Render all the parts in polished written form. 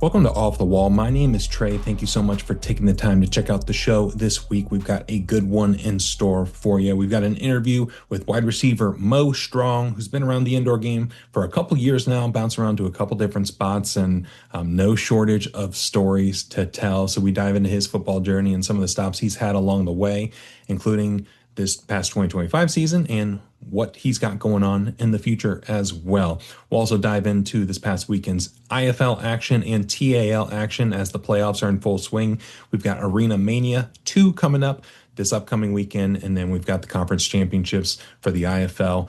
Welcome to Off the Wall. My name is Trey. Thank you so much for taking the time to check out the show this week. We've got a good one in store for you. We've got an interview with wide receiver Moe Strong, who's been around the indoor game for a couple years now, bounced around to a couple different spots, and no shortage of stories to tell. So we dive into his football journey and some of the stops he's had along the way, including this past 2025 season and what he's got going on in the future as well. We'll also dive into this past weekend's IFL action and TAL action as the playoffs are in full swing. We've got Arena Mania 2 coming up this upcoming weekend, and then we've got the conference championships for the IFL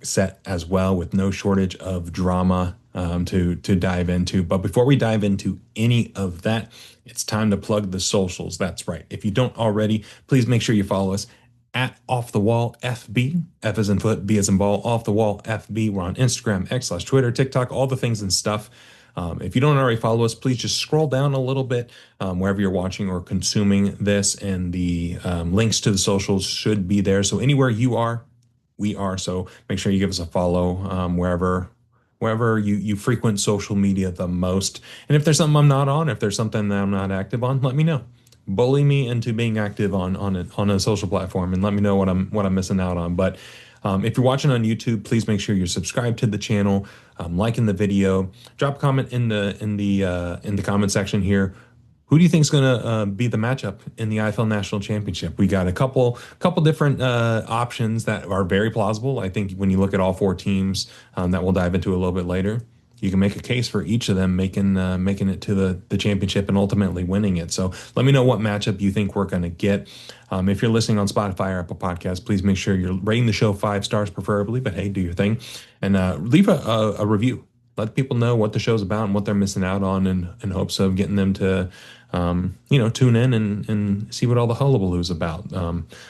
set as well, with no shortage of drama to dive into. But before we dive into any of that, it's time to plug the socials. That's right. If you don't already, please make sure you follow us at Off the Wall FB, F as in foot, B as in ball, Off the Wall FB. We're on Instagram, X/Twitter, TikTok, all the things and stuff. If you don't already follow us, please just scroll down a little bit wherever you're watching or consuming this, and the links to the socials should be there. So anywhere you are, we are. So make sure you give us a follow wherever you frequent social media the most. And if there's something I'm not on, if there's something that I'm not active on, let me know. Bully me into being active on a social platform and let me know what I'm missing out on. But if you're watching on YouTube, please make sure you're subscribed to the channel, liking the video, drop a comment in the comment section here. Who do you think is going to be the matchup in the IFL National Championship? We got a couple different options that are very plausible. I think when you look at all four teams that we'll dive into a little bit later, you can make a case for each of them making it to the championship and ultimately winning it. So let me know what matchup you think we're going to get. If you're listening on Spotify or Apple Podcasts, please make sure you're rating the show 5 stars preferably, but hey, do your thing. And leave a review. Let people know what the show's about and what they're missing out on, in hopes of getting them to tune in and see what all the hullabaloo's about.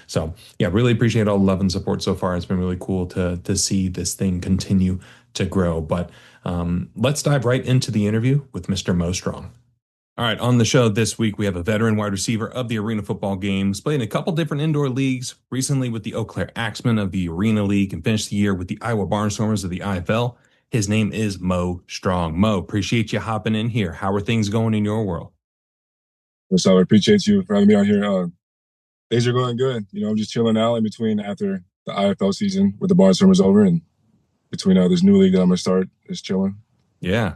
So yeah, really appreciate all the love and support so far. It's been really cool to see this thing continue to grow. But let's dive right into the interview with Mr. Moe Strong. All right, on the show this week, we have a veteran wide receiver of the Arena football games, played in a couple different indoor leagues, recently with the Eau Claire Axemen of the Arena League, and finished the year with the Iowa Barnstormers of the IFL. His name is Moe Strong. Moe, appreciate you hopping in here. How are things going in your world? What's up? I appreciate you for having me on here. Things are going good. I'm just chilling out in between after the IFL season with the Barnstormers over, and between this new league that I'm gonna start, just chilling. Yeah.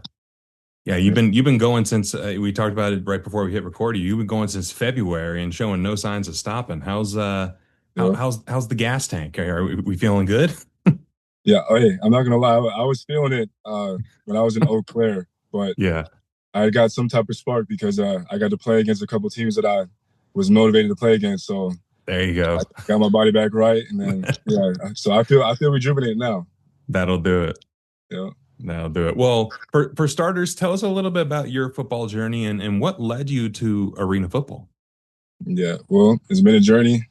You've been going since we talked about it right before we hit record. You've been going since February and showing no signs of stopping. How's the gas tank? Are we feeling good? Yeah. Oh, hey, I'm not gonna lie. I was feeling it when I was in Eau Claire, but yeah, I got some type of spark because I got to play against a couple teams that I was motivated to play against. So there you go. I got my body back right, and then so I feel rejuvenated now. That'll do it. Yeah. That'll do it. Well, for starters, tell us a little bit about your football journey and what led you to Arena football. Yeah, well, it's been a journey.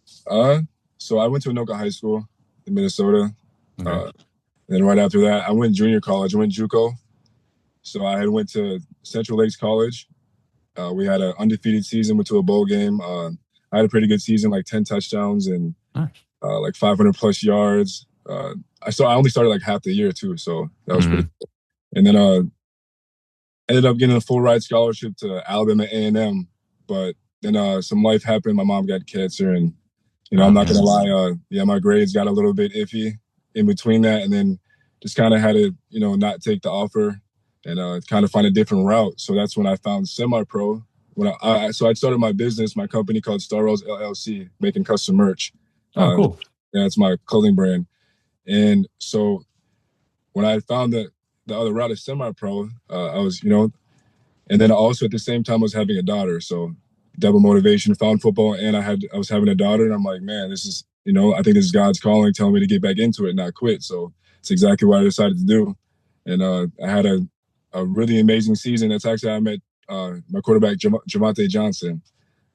So I went to Anoka High School in Minnesota. Okay. Then right after that, I went junior college. I went JUCO. So I had went to Central Lakes College. We had an undefeated season, went to a bowl game. I had a pretty good season, like 10 touchdowns and like 500 plus yards. I only started like half the year too, so that was pretty cool. And then ended up getting a full ride scholarship to Alabama A&M, but then some life happened. My mom got cancer, and I'm not gonna lie, my grades got a little bit iffy in between that, and then just kind of had to not take the offer and kind of find a different route. So that's when I found semi-pro. When I started my business, my company called Staroze LLC, making custom merch. Oh, cool. Yeah, it's my clothing brand. And so when I found the other route of semi-pro, I was, and then also at the same time I was having a daughter. So double motivation, found football, and I was having a daughter, and I'm like, man, this is, I think this is God's calling, telling me to get back into it and not quit. So it's exactly what I decided to do. And I had a really amazing season. That's actually how I met my quarterback, Javante Johnson.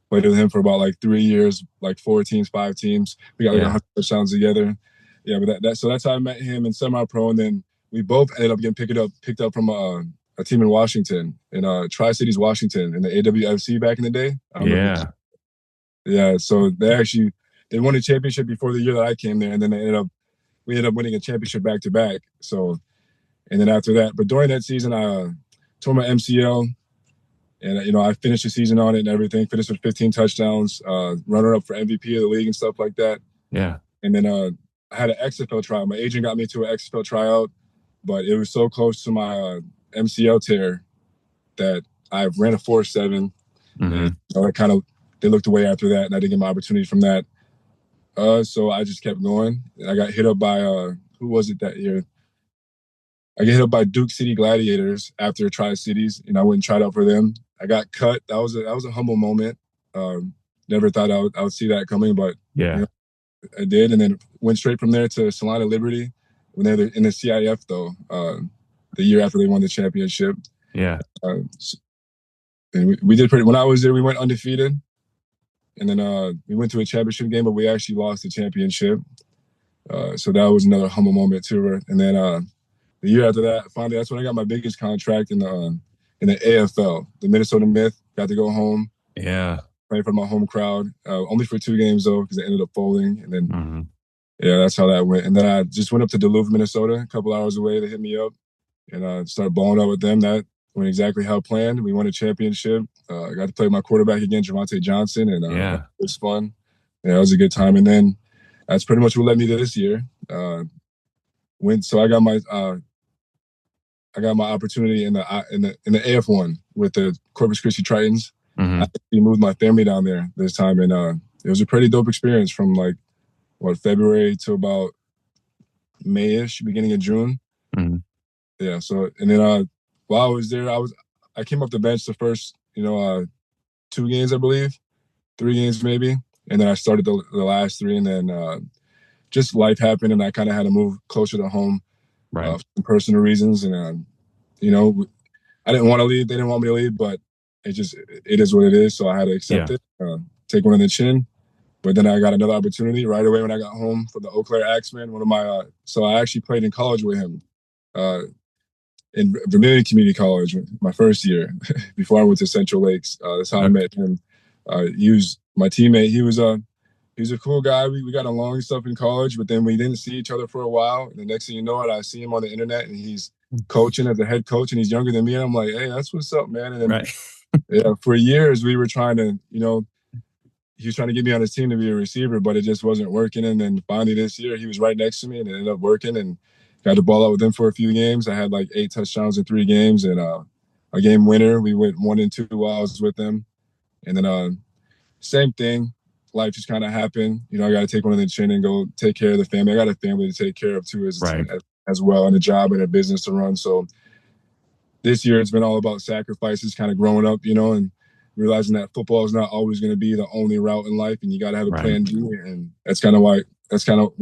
Played with him for about like 3 years, like 4 teams, 5 teams. We got like 100 touchdowns together. Yeah, but so that's how I met him in semi-pro, and then we both ended up getting picked up from a team in Washington, in Tri-Cities, Washington, in the AWFC back in the day. Yeah. So they won a championship before the year that I came there, and then we ended up winning a championship back to back. So, and then after that, but during that season, tore my MCL. And, I finished the season on it and everything, finished with 15 touchdowns, runner-up for MVP of the league and stuff like that. Yeah. And then I had an XFL tryout. My agent got me to an XFL tryout, but it was so close to my MCL tear that I ran a 4.7. And they looked away after that, and I didn't get my opportunity from that. So I just kept going. And I got hit up by, who was it that year? I got hit up by Duke City Gladiators after Tri-Cities, and I went and tried out for them. I got cut. That was a humble moment. Never thought I would see that coming, but I did, and then went straight from there to Salina Liberty when they were in the CIF though. The year after they won the championship. Yeah. And we did pretty. When I was there, we went undefeated, and then we went to a championship game, but we actually lost the championship. So that was another humble moment too. And then the year after that, finally, that's when I got my biggest contract in the AFL. The Minnesota Myth. Got to go home. Yeah. Playing for my home crowd. Only for 2 games though, because it ended up folding. And then that's how that went. And then I just went up to Duluth, Minnesota, a couple hours away. They hit me up, and started balling out with them. That went exactly how planned. We won a championship. I got to play with my quarterback again, Javante Johnson, and it was fun. Yeah, it was a good time. And then that's pretty much what led me to this year. So I got my opportunity in the AF1 with the Corpus Christi Tritons. I actually moved my family down there this time, and it was a pretty dope experience from February to about May-ish, beginning of June. Yeah. So and then while I was there, I came off the bench the first 2 games, I believe, 3 games maybe, and then I started the last 3, and then just life happened, and I kind of had to move closer to home, for personal reasons, and I didn't want to leave. They didn't want me to leave, but it is what it is. So I had to accept it, take one on the chin. But then I got another opportunity right away when I got home for the Eau Claire Axemen. So I actually played in college with him, in Vermilion Community College, my first year, before I went to Central Lakes. That's how I met him. He was my teammate. He was a cool guy. We got along and stuff in college, but then we didn't see each other for a while. And the next thing you know, I see him on the internet, and he's coaching as a head coach, and he's younger than me. And I'm like, hey, that's what's up, man. And then for years we were trying to, he was trying to get me on his team to be a receiver, but it just wasn't working. And then finally this year, he was right next to me, and it ended up working, and got the ball out with him for a few games. I had 8 touchdowns in 3 games, and a game winner. We went 1-2 while I was with them. And then same thing. Life just kind of happened. I got to take one on the chin and go take care of the family. I got a family to take care of too as well, and a job and a business to run. So this year it's been all about sacrifices, kind of growing up, and realizing that football is not always going to be the only route in life, and you got to have a plan B. And that's kind of what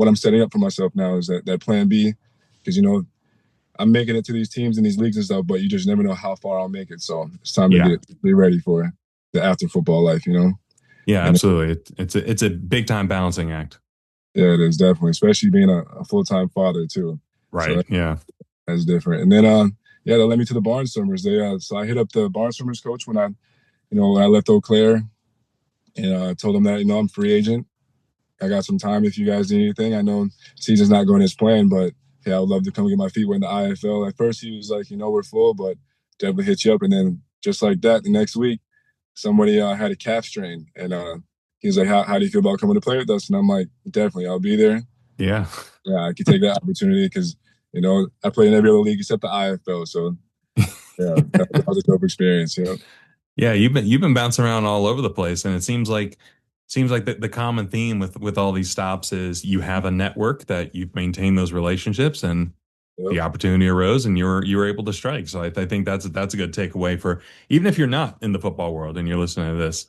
I'm setting up for myself now, is that plan B, because I'm making it to these teams and these leagues and stuff, but you just never know how far I'll make it. So it's time to be ready for the after football life, Yeah, absolutely. It's a big time balancing act. Yeah, it is, definitely, especially being a full-time father too. Right. So that's different. And then that led me to the Barnstormers. So I hit up the Barnstormers coach when I left Eau Claire, and I told him that I'm a free agent. I got some time if you guys need anything. I know season's not going as planned, but I would love to come get my feet wet in the IFL. At first he was like, we're full, but definitely hit you up. And then just like that, the next week, somebody had a calf strain, and he was like, how do you feel about coming to play with us? And I'm like, definitely, I'll be there. Yeah, I could take that opportunity, because I played in every other league except the IFL. So that was a dope experience. Yeah, you've been bouncing around all over the place, and it seems like the common theme with all these stops is you have a network that you've maintained those relationships, and the opportunity arose, and you were able to strike. So I think that's a good takeaway for, even if you're not in the football world and you're listening to this,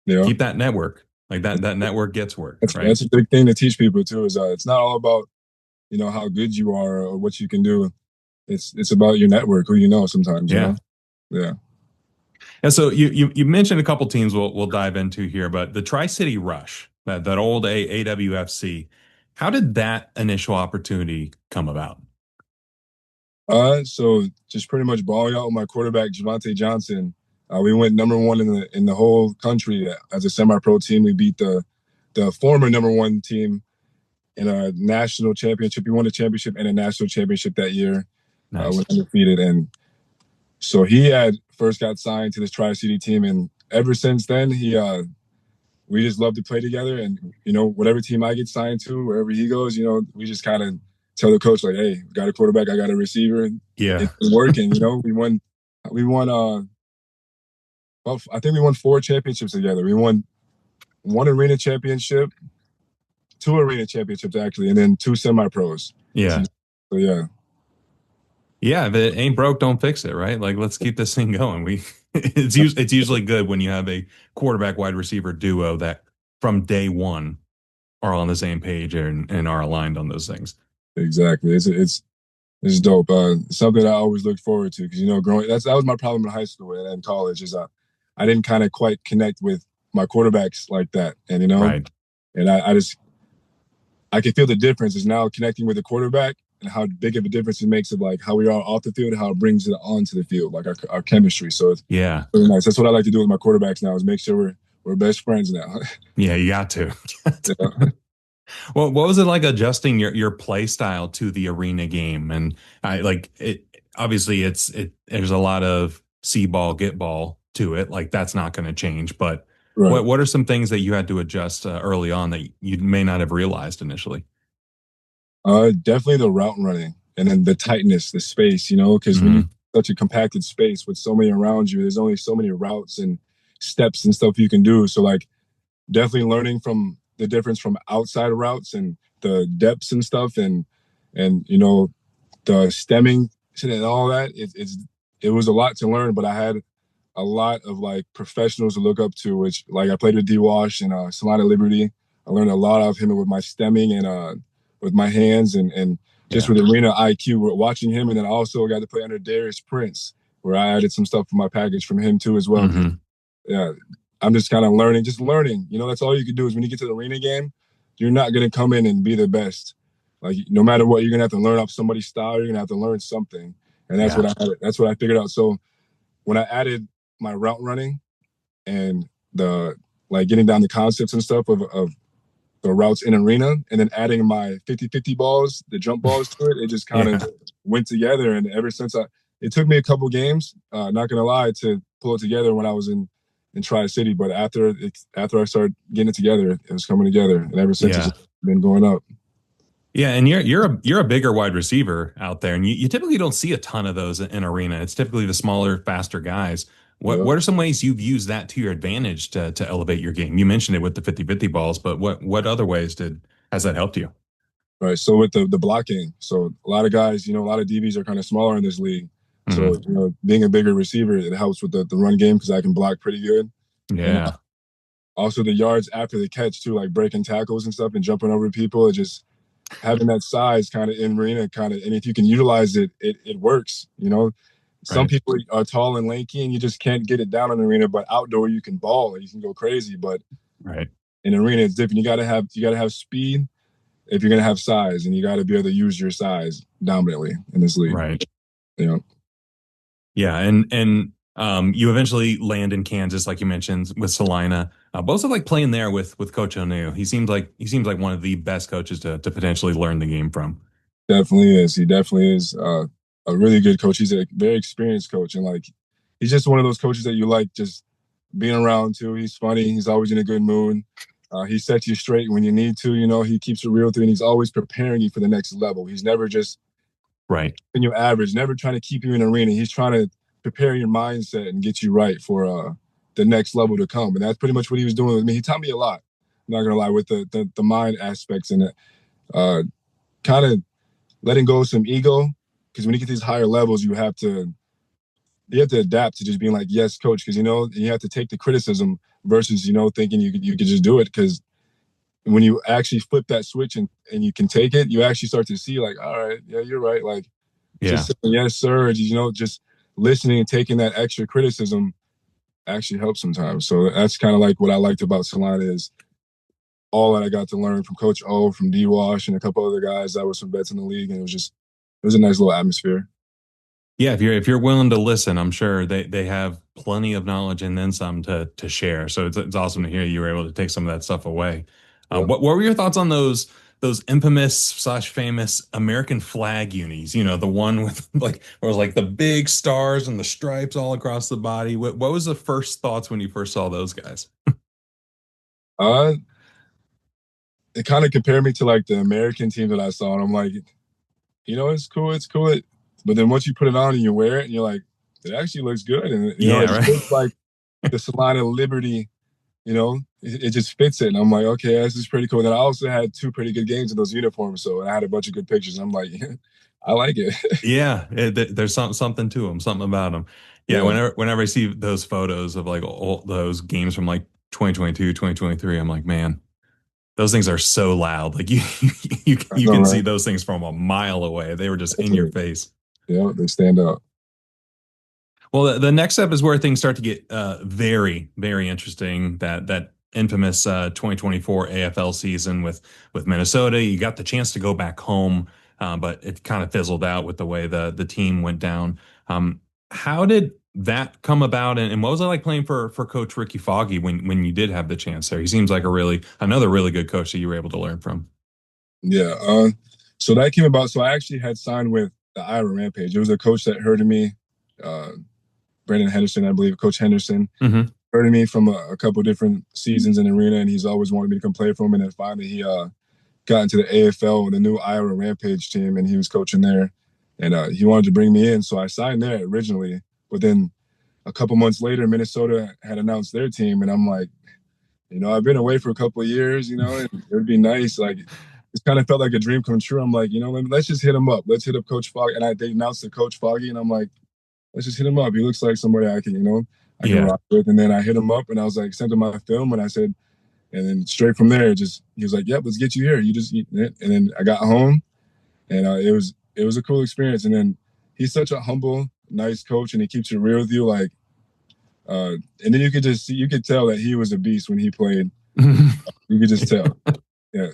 keep that network. That network gets work. That's a big thing to teach people too. Is it's not all about how good you are or what you can do. It's about your network, who sometimes. Yeah. And so you mentioned a couple teams we'll dive into here, but the Tri-City Rush, that old AWFC, how did that initial opportunity come about? So just pretty much balling out with my quarterback, Javante Johnson. We went number 1 in the whole country as a semi-pro team. We beat the former number 1 team in a national championship. We won a championship and a national championship that year. Nice. Went undefeated, and So he had first got signed to this Tri-City team, and ever since then, we just love to play together. And whatever team I get signed to, wherever he goes, we just kind of tell the coach like, "Hey, we got a quarterback, I got a receiver," and Yeah. it's been working. We won. Well, I think we won 4 championships together. We won one arena championship, 2 arena championships actually, and then 2 semi-pros. Yeah. So yeah. Yeah, if it ain't broke, don't fix it, right? Like, let's keep this thing going. It's usually good when you have a quarterback wide receiver duo that from day one are on the same page and are aligned on those things. Exactly. It's dope. Something I always looked forward to because growing that was my problem in high school and college is I didn't kind of quite connect with my quarterbacks like that, and Right. and I can feel the difference is now connecting with the quarterback and how big of a difference it makes of like how we are off the field, how it brings it onto the field, like our chemistry. So it's Yeah. really nice. That's what I like to do with my quarterbacks now is make sure we're best friends now. Yeah, you got to. Yeah. Well, what was it like adjusting your play style to the arena game? And I like it. Obviously, there's a lot of see ball, get ball to it. Like that's not going to change. But Right. what are some things that you had to adjust early on that you may not have realized initially? Definitely the route running and then the tightness, the space, because when Hmm. you're such a compacted space with so many around you, there's only so many routes and steps and stuff you can do. So like definitely learning from the difference from outside routes and the depths and stuff and the stemming and all that. It was a lot to learn, but I had a lot of like professionals to look up to, which like I played with D Wash and Salina Liberty. I learned a lot of him with my stemming and with my hands and just Yeah. with arena IQ. We're watching him, and then I also got to play under Darius Prince, where I added some stuff for my package from him too as well. Hmm. Yeah, I'm just kind of learning, just learning. That's all you can do is when you get to the arena game, you're not gonna come in and be the best. Like no matter what, you're gonna have to learn off somebody's style. You're gonna have to learn something, and Yeah. that's what I figured out. So when I added my route running and the like getting down the concepts and stuff of the routes in arena and then adding my 50-50 balls, the jump balls to it, it just kind of Yeah. went together. And ever since it took me a couple games, not gonna lie, to pull it together when I was in Tri-City. But after I started getting it together, it was coming together. And ever since it's Yeah. just been going up. Yeah, and you're a bigger wide receiver out there, and you typically don't see a ton of those in arena. It's typically the smaller, faster guys. What Yeah. what are some ways you've used that to your advantage to elevate your game? You mentioned it with the 50-50 balls, but what other ways has that helped you? Right. So with the blocking, so a lot of guys, a lot of DBs are kind of smaller in this league. So, Hmm. being a bigger receiver, it helps with the run game because I can block pretty good. And Yeah. also the yards after the catch too, like breaking tackles and stuff and jumping over people. It just having that size kind of in arena kind of, and if you can utilize it, it works. Some Right. people are tall and lanky and you just can't get it down in the arena, but outdoor you can ball and you can go crazy. But Right. in arena it's different. You gotta have speed if you're gonna have size, and you gotta be able to use your size dominantly in this league. Right. You know, Yeah, and you eventually land in Kansas, like you mentioned, with Salina. Both are like playing there with Coach O'Neill. He seems like one of the best coaches to potentially learn the game from. definitely is. He definitely is a really good coach. He's a very experienced coach, and like he's just one of those coaches that you like just being around too. He's funny. He's always in a good mood. He sets you straight when you need to. He keeps it real with you, and he's always preparing you for the next level. He's never just Right. in your average, never trying to keep you in the arena. He's trying to prepare your mindset and get you right for the next level to come. And that's pretty much what he was doing with me. He taught me a lot. I'm not gonna lie, with the mind aspects and uh, kind of letting go of some ego. Because when you get these higher levels, you have to adapt to just being like, yes, coach, because you have to take the criticism versus thinking you could just do it. Because when you actually flip that switch and you can take it, you actually start to see like, all right, yeah, you're right. Like Yeah. just saying yes, sir, or, just listening and taking that extra criticism actually helps sometimes. So that's kind of like what I liked about Salina is all that I got to learn from Coach O, from D Wash, and a couple other guys that were some vets in the league, and it was a nice little atmosphere. Yeah, if you're willing to listen, I'm sure they have plenty of knowledge and then some to share. So it's awesome to hear you were able to take some of that stuff away. Yeah. What were your thoughts on those those infamous slash famous American flag unis, the one with like where it was like the big stars and the stripes all across the body. What was the first thoughts when you first saw those guys? Uh, it kind of compared me to like the American team that I saw, and I'm like, it's cool, it's cool. But then once you put it on and you wear it, and you're like, it actually looks good, and Yeah, it just right. looks like the Salina Liberty. It just fits it, and I'm like, okay, this is pretty cool. And then I also had two pretty good games in those uniforms, so I had a bunch of good pictures. I'm like, I like it. Yeah, there's something to them, something about them. Yeah, Yeah, whenever I see those photos of like all those games from like 2022, 2023, I'm like, man, those things are so loud. Like you I you know, can see right? those things from a mile away. They were just in your Definitely. face. Yeah, they stand out. Well, the next step is where things start to get very, very interesting. That infamous 2024 AFL season with Minnesota. You got the chance to go back home, but it kind of fizzled out with the way the team went down. Um, how did that come about, and what was it like playing for Coach Ricky Foggy when you did have the chance there? He seems like another really good coach that you were able to learn from. Yeah. So that came about. So I actually had signed with the Iowa Rampage. It was a coach that heard of me, uh, Brandon Henderson, I believe, Coach Henderson, Hmm. heard of me from a couple different seasons in the arena, and he's always wanted me to come play for him. And then finally, he got into the AFL with the new Iowa Rampage team, and he was coaching there. And he wanted to bring me in, so I signed there originally. But then a couple months later, Minnesota had announced their team, and I'm like, I've been away for a couple of years, and it would be nice. Like, it kind of felt like a dream come true. I'm like, let's just hit him up. Let's hit up Coach Foggy. And they announced the Coach Foggy, and I'm like, let's just hit him up. He looks like somebody I can Yeah, rock with. And then I hit him up, and I was like, sent him my film, and I said, and then straight from there, he was like, "Yep, let's get you here." And then I got home, and it was a cool experience. And then he's such a humble, nice coach, and he keeps it real with you. Like, and then you could tell that he was a beast when he played. You could just tell. Yeah,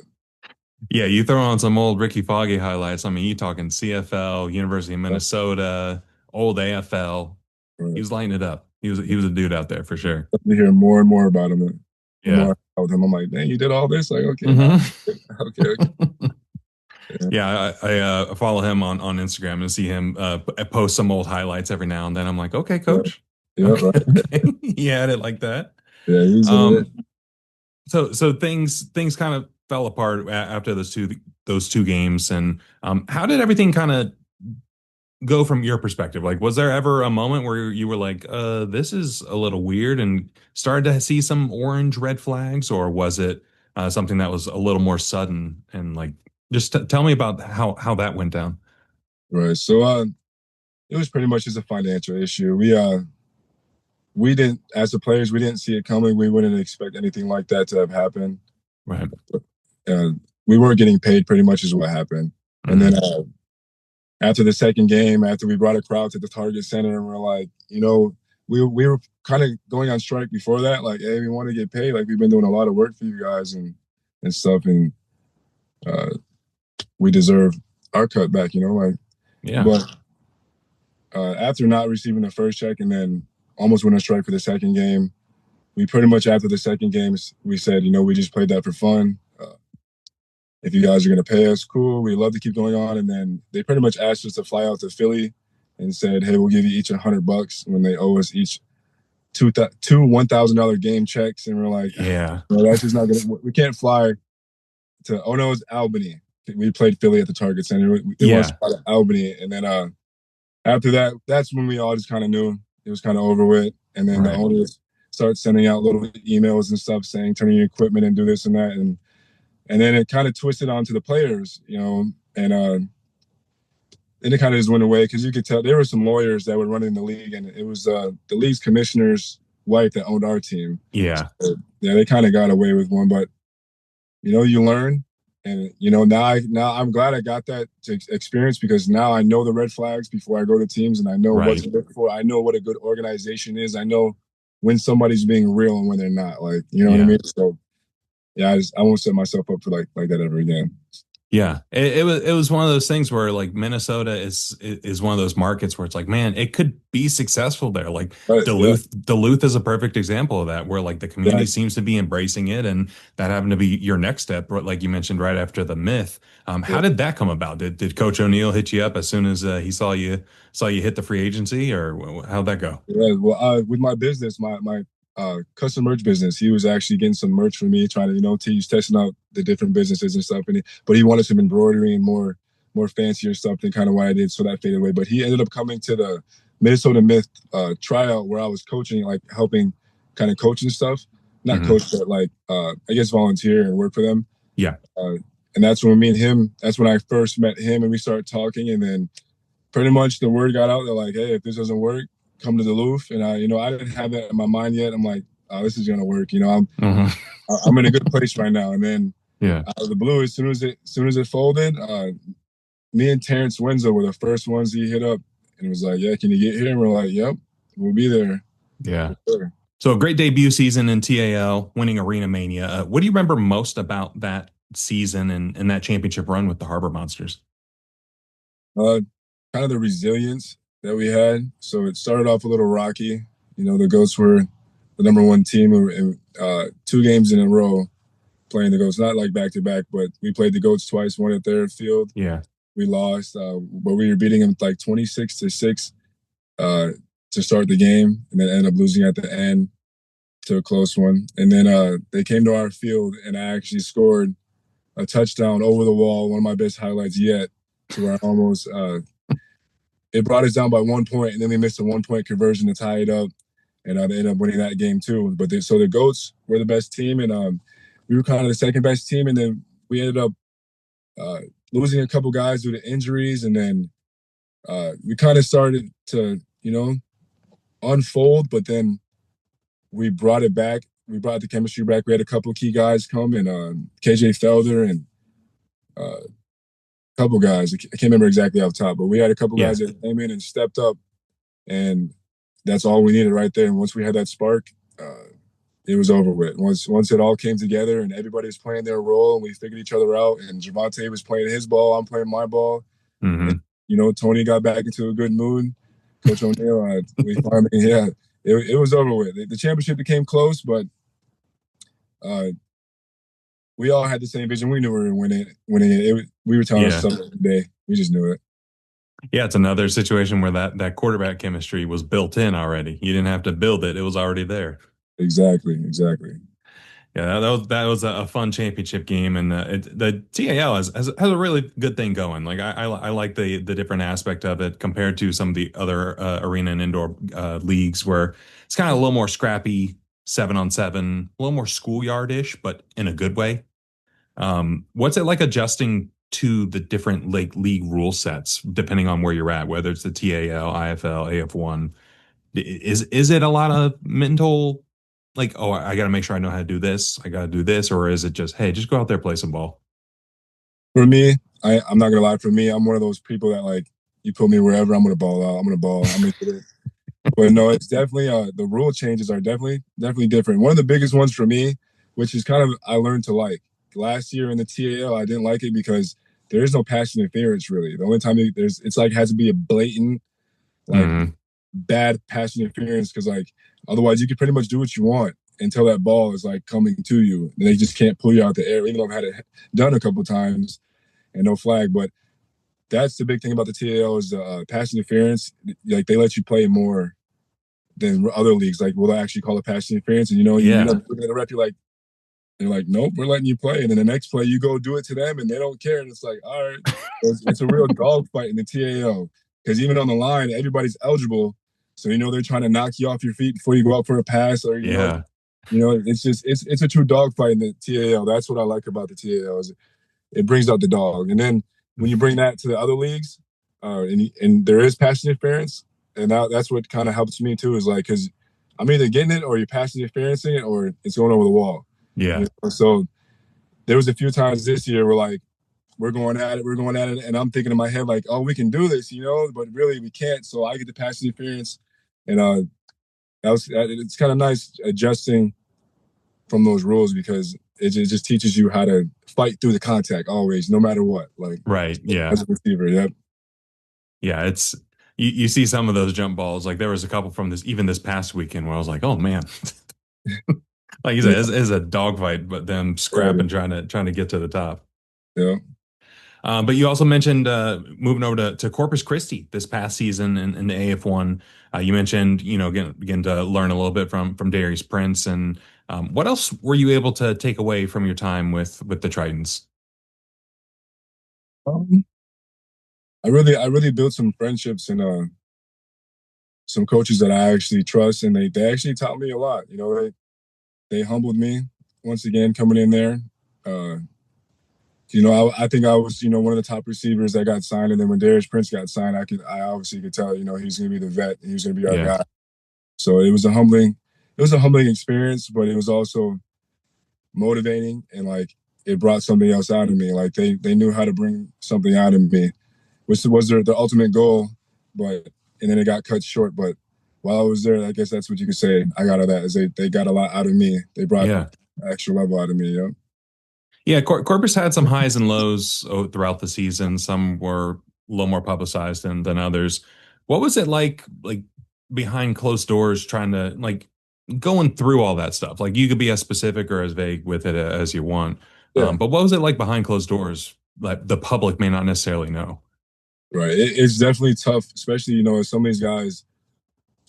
yeah. You throw on some old Ricky Foggy highlights. I mean, you talking CFL, University of love Minnesota, old AFL. He was lighting it up. He was a dude out there for sure. to hear more and more about him. The Yeah. more I with him, I'm like, "Dang, you did all this?" Like, okay, now, Hmm. okay, okay. Yeah, Yeah, I follow him on Instagram and see him post some old highlights every now and then. I'm like, okay, yeah, coach. yeah, Okay, right. okay. He had it like that. Yeah, he's in it. Um, so things kind of fell apart after those two games. And how did everything kind of go from your perspective? Like, was there ever a moment where you were like, this is a little weird and started to see some orange red flags, or was it something that was a little more sudden and like just tell me about how that went down. Right. So, it was pretty much just a financial issue. We didn't, as the players, we didn't see it coming. We wouldn't expect anything like that to have happened. Right. Uh, we weren't getting paid, pretty much is what happened. And then Hmm. after the second game, after we brought a crowd to the Target Center, and we're like, we were kind of going on strike before that. Like, hey, we want to get paid. Like, we've been doing a lot of work for you guys and stuff, and uh, we deserve our cut back. Like, Yeah. but after not receiving the first check and then almost went on strike for the second game, we pretty much after the second game we said, we just played that for fun. If you guys are going to pay us, cool. We'd love to keep going on. And then they pretty much asked us to fly out to Philly and said, hey, we'll give you each $100 when they owe us each two $1,000 game checks. And we're like, Yeah. no, that's just not going to, we can't fly to, oh no, it's Albany. We played Philly at the Target Center. They want us to Yeah. fly to Albany. And then after that, that's when we all just kind of knew it was kind of over with. And then the Right. owners start sending out little emails and stuff saying, turn in your equipment and do this and that. And then it kind of twisted onto the players, and then it kind of just went away because you could tell there were some lawyers that were running the league, and it was the league's commissioner's wife that owned our team. Yeah. So, yeah, they kind of got away with one, but you learn, and now I'm glad I got that experience because now I know the red flags before I go to teams, and I know what Right. to look for. I know what a good organization is. I know when somebody's being real and when they're not. Like, you know what I Yeah. mean? So yeah, I won't set myself up for like that ever again. Yeah, it was one of those things where like Minnesota is one of those markets where it's like, man, it could be successful there. Like But yeah, Duluth is a perfect example of that, where like the community exactly. seems to be embracing it, and that happened to be your next step, but like you mentioned right after the myth. How Yeah. did that come about? Did Coach O'Neill hit you up as soon as he saw you hit the free agency, or how'd that go? Yeah, well, with my business, my custom merch business, he was actually getting some merch for me, trying to he's testing out the different businesses and stuff. But he wanted some embroidery and more fancier stuff than kind of what I did, so that faded away. But he ended up coming to the Minnesota Myth tryout where I was coaching, like helping kind of coach and stuff, not Hmm. coach, but like I guess volunteer and work for them. Yeah, Uh, and that's when me and him, that's when I first met him, and we started talking, and then pretty much the word got out. They're like, "Hey, if this doesn't work, come to Duluth." And I didn't have that in my mind yet. I'm like, "Oh, this is gonna work." uh I'm in a good place right now. And then yeah, out of the blue, as soon as it folded, me and Terrence Winslow were the first ones he hit up, and was like, "Yeah, can you get here?" And we're like, "Yep, we'll be there." yeah. For sure. So a great debut season in TAL, winning Arena Mania. What do you remember most about that season and that championship run with the Harbor Monsters? Uh, Kind of the resilience that we had. So it started off a little rocky. The Goats were the number one team in 2 games in a row playing the Goats, not like back to back, but we played the Goats twice, one at their field. Yeah. We lost, but we were beating them like 26-6 uh, to start the game, and then ended up losing at the end to a close one. And then they came to our field, and I actually scored a touchdown over the wall, one of my best highlights yet, to where I almost it brought us down by 1 point, and then we missed a 1 point conversion to tie it up, and they ended up winning that game too. But so the Goats were the best team, and we were kind of the second best team, and then we ended up uh, losing a couple guys due to injuries, and then we kind of started to unfold, but then we brought it back. We brought the chemistry back. We had a couple key guys come, and KJ Felder and a couple guys. I can't remember exactly off top, but we had a couple Yeah. guys that came in and stepped up, and that's all we needed right there. And once we had that spark, it was over with. Once it all came together and everybody was playing their role and we figured each other out, and Javante was playing his ball, I'm playing my ball, and Hmm. Tony got back into a good mood. Coach O'Neill, we finally, yeah, it was over with. The championship became close, but uh, we all had the same vision. We knew we were winning it. We were telling Yeah. ourselves every day. We just knew it. Yeah. It's another situation where that quarterback chemistry was built in already. You didn't have to build it. It was already there. Exactly, exactly. Yeah, that was a fun championship game, and the TAL has a really good thing going. Like I like the different aspect of it compared to some of the other arena and indoor leagues where it's kind of a little more scrappy, 7-on-7, a little more schoolyard-ish, but in a good way. What's it like adjusting to the different like league rule sets depending on where you're at, whether it's the TAL, IFL, AF1? Is it a lot of mental like, oh, I got to make sure I know how to do this, I got to do this, or is it just, hey, just go out there, play some ball? For me, I'm not gonna lie. For me, I'm one of those people that like you put me wherever, I'm gonna ball out. I'm gonna ball. I'm gonna get it. But no, it's definitely the rule changes are definitely different. One of the biggest ones for me, which is kind of I learned to like last year in the TAL, I didn't like it because there is no pass interference really. The only time there's it's like has to be a blatant like Hmm. bad pass interference because like otherwise you can pretty much do what you want until that ball is like coming to you and they just can't pull you out the air. Even though I've had it done a couple times and no flag, but that's the big thing about the TAL is the pass interference. Like they let you play more than other leagues. Like, will they actually call a pass interference? And Yeah. looking at the ref, they're like, nope, we're letting you play. And then the next play, you go do it to them, and they don't care. And it's like, all right, it's a real dogfight in the TAL because even on the line, everybody's eligible. So they're trying to knock you off your feet before you go out for a pass, or Yeah. it's just it's a true dogfight in the TAL. That's what I like about the TAL is it brings out the dog. And then when you bring that to the other leagues, and there is pass interference, and that's what kind of helps me too. Is like because I'm either getting it or you're pass interferencing it or it's going over the wall. Yeah. So there was a few times this year where like we're going at it, and I'm thinking in my head like, oh, we can do this, but really we can't. So I get the pass interference, and it's kind of nice adjusting from those rules because it just teaches you how to fight through the contact always, no matter what. Like Right. Yeah. as a receiver, yep. Yeah. It's you see some of those jump balls. Like there was a couple from this even this past weekend where I was like, oh man. Like you Yeah, said, it's a dogfight, but them scrapping trying to get to the top. yeah. But you also mentioned moving over to Corpus Christi this past season in the AF1. You mentioned, getting to learn a little bit from Darius Prince. And what else were you able to take away from your time with the Tritons? Um, I really built some friendships and some coaches that I actually trust, and they actually taught me a lot. They humbled me once again coming in there. Uh, I think I was, one of the top receivers that got signed, and then when Darius Prince got signed, I obviously could tell, he's going to be the vet, and he was going to be our Yeah. guy. So it was a humbling experience, but it was also motivating, and like it brought something else out of me. Like they knew how to bring something out of me, which was their ultimate goal, but and then it got cut short. But while I was there, I guess that's what you could say I got out of that is they got a lot out of me. They brought Yeah. an extra level out of me. Yeah. Yeah, Corpus had some highs and lows throughout the season. Some were a little more publicized than others. What was it like behind closed doors, trying to like going through all that stuff? Like you could be as specific or as vague with it as you want. Yeah. But what was it like behind closed doors? Like the public may not necessarily know. Right. It's definitely tough, especially, as some of these guys.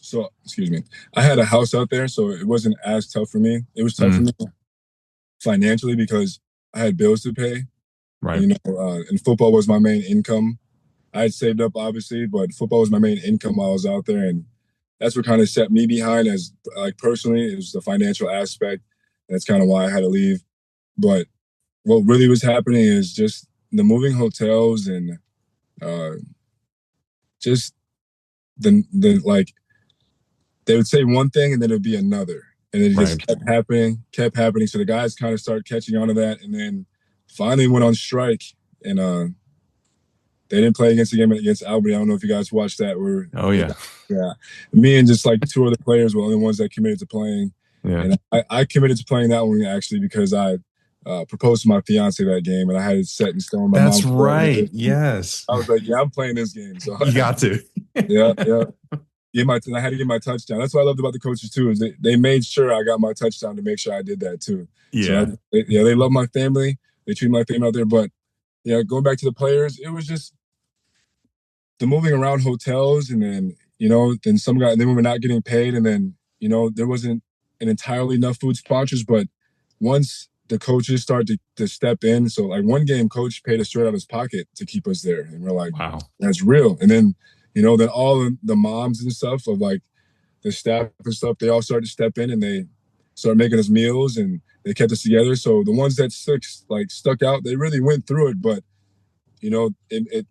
So, excuse me. I had a house out there, so it wasn't as tough for me. It was tough for Mm, me financially because I had bills to pay. right. And football was my main income. I had saved up, obviously, but football was my main income while I was out there. And that's what kind of set me behind as, like, personally, it was the financial aspect. That's kind of why I had to leave. But what really was happening is just the moving hotels and uh, just the like they would say one thing and then it'd be another, and it just Right. kept happening. So the guys kind of started catching on to that, and then finally went on strike, and they didn't play against the game against Albany. I don't know if you guys watched that. Oh yeah. Yeah, me and just like two other players were the only ones that committed to playing, Yeah. and I committed to playing that one actually because I proposed to my fiance that game, and I had it set in stone. My That's mom, right. Yes. I was like, yeah, I'm playing this game. So You got to. yeah, yeah. I had to get my touchdown. That's what I loved about the coaches too, is they made sure I got my touchdown to make sure I did that too. So Yeah. they love my family. They treat my family out there. But yeah, going back to the players, it was just the moving around hotels, and then then some guy, then we were not getting paid, and then there wasn't an entirely enough food sponsors. But once the coaches started to step in, so like one game, coach paid us straight out of his pocket to keep us there, and we're like, Wow. that's real. And then then all the moms and stuff of like the staff and stuff, they all started to step in and they started making us meals and they kept us together. So the ones that stuck out, they really went through it. But it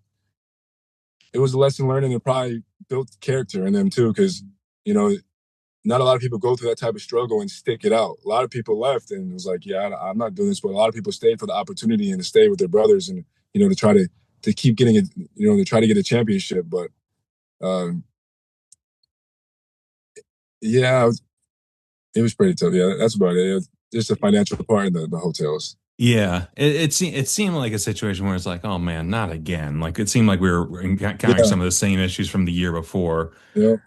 was a lesson learned, and it probably built character in them too, because you know not a lot of people go through that type of struggle and stick it out. A lot of people left and it was like, yeah, I'm not doing this. But a lot of people stayed for the opportunity and to stay with their brothers and to try to keep getting it, to try to get a championship. But um, yeah, it was pretty tough. Yeah, that's about it. Just the financial part and the hotels. Yeah, it seemed like a situation where it's like, oh man, not again. Like it seemed like we were encountering Yeah, some of the same issues from the year before. yeah,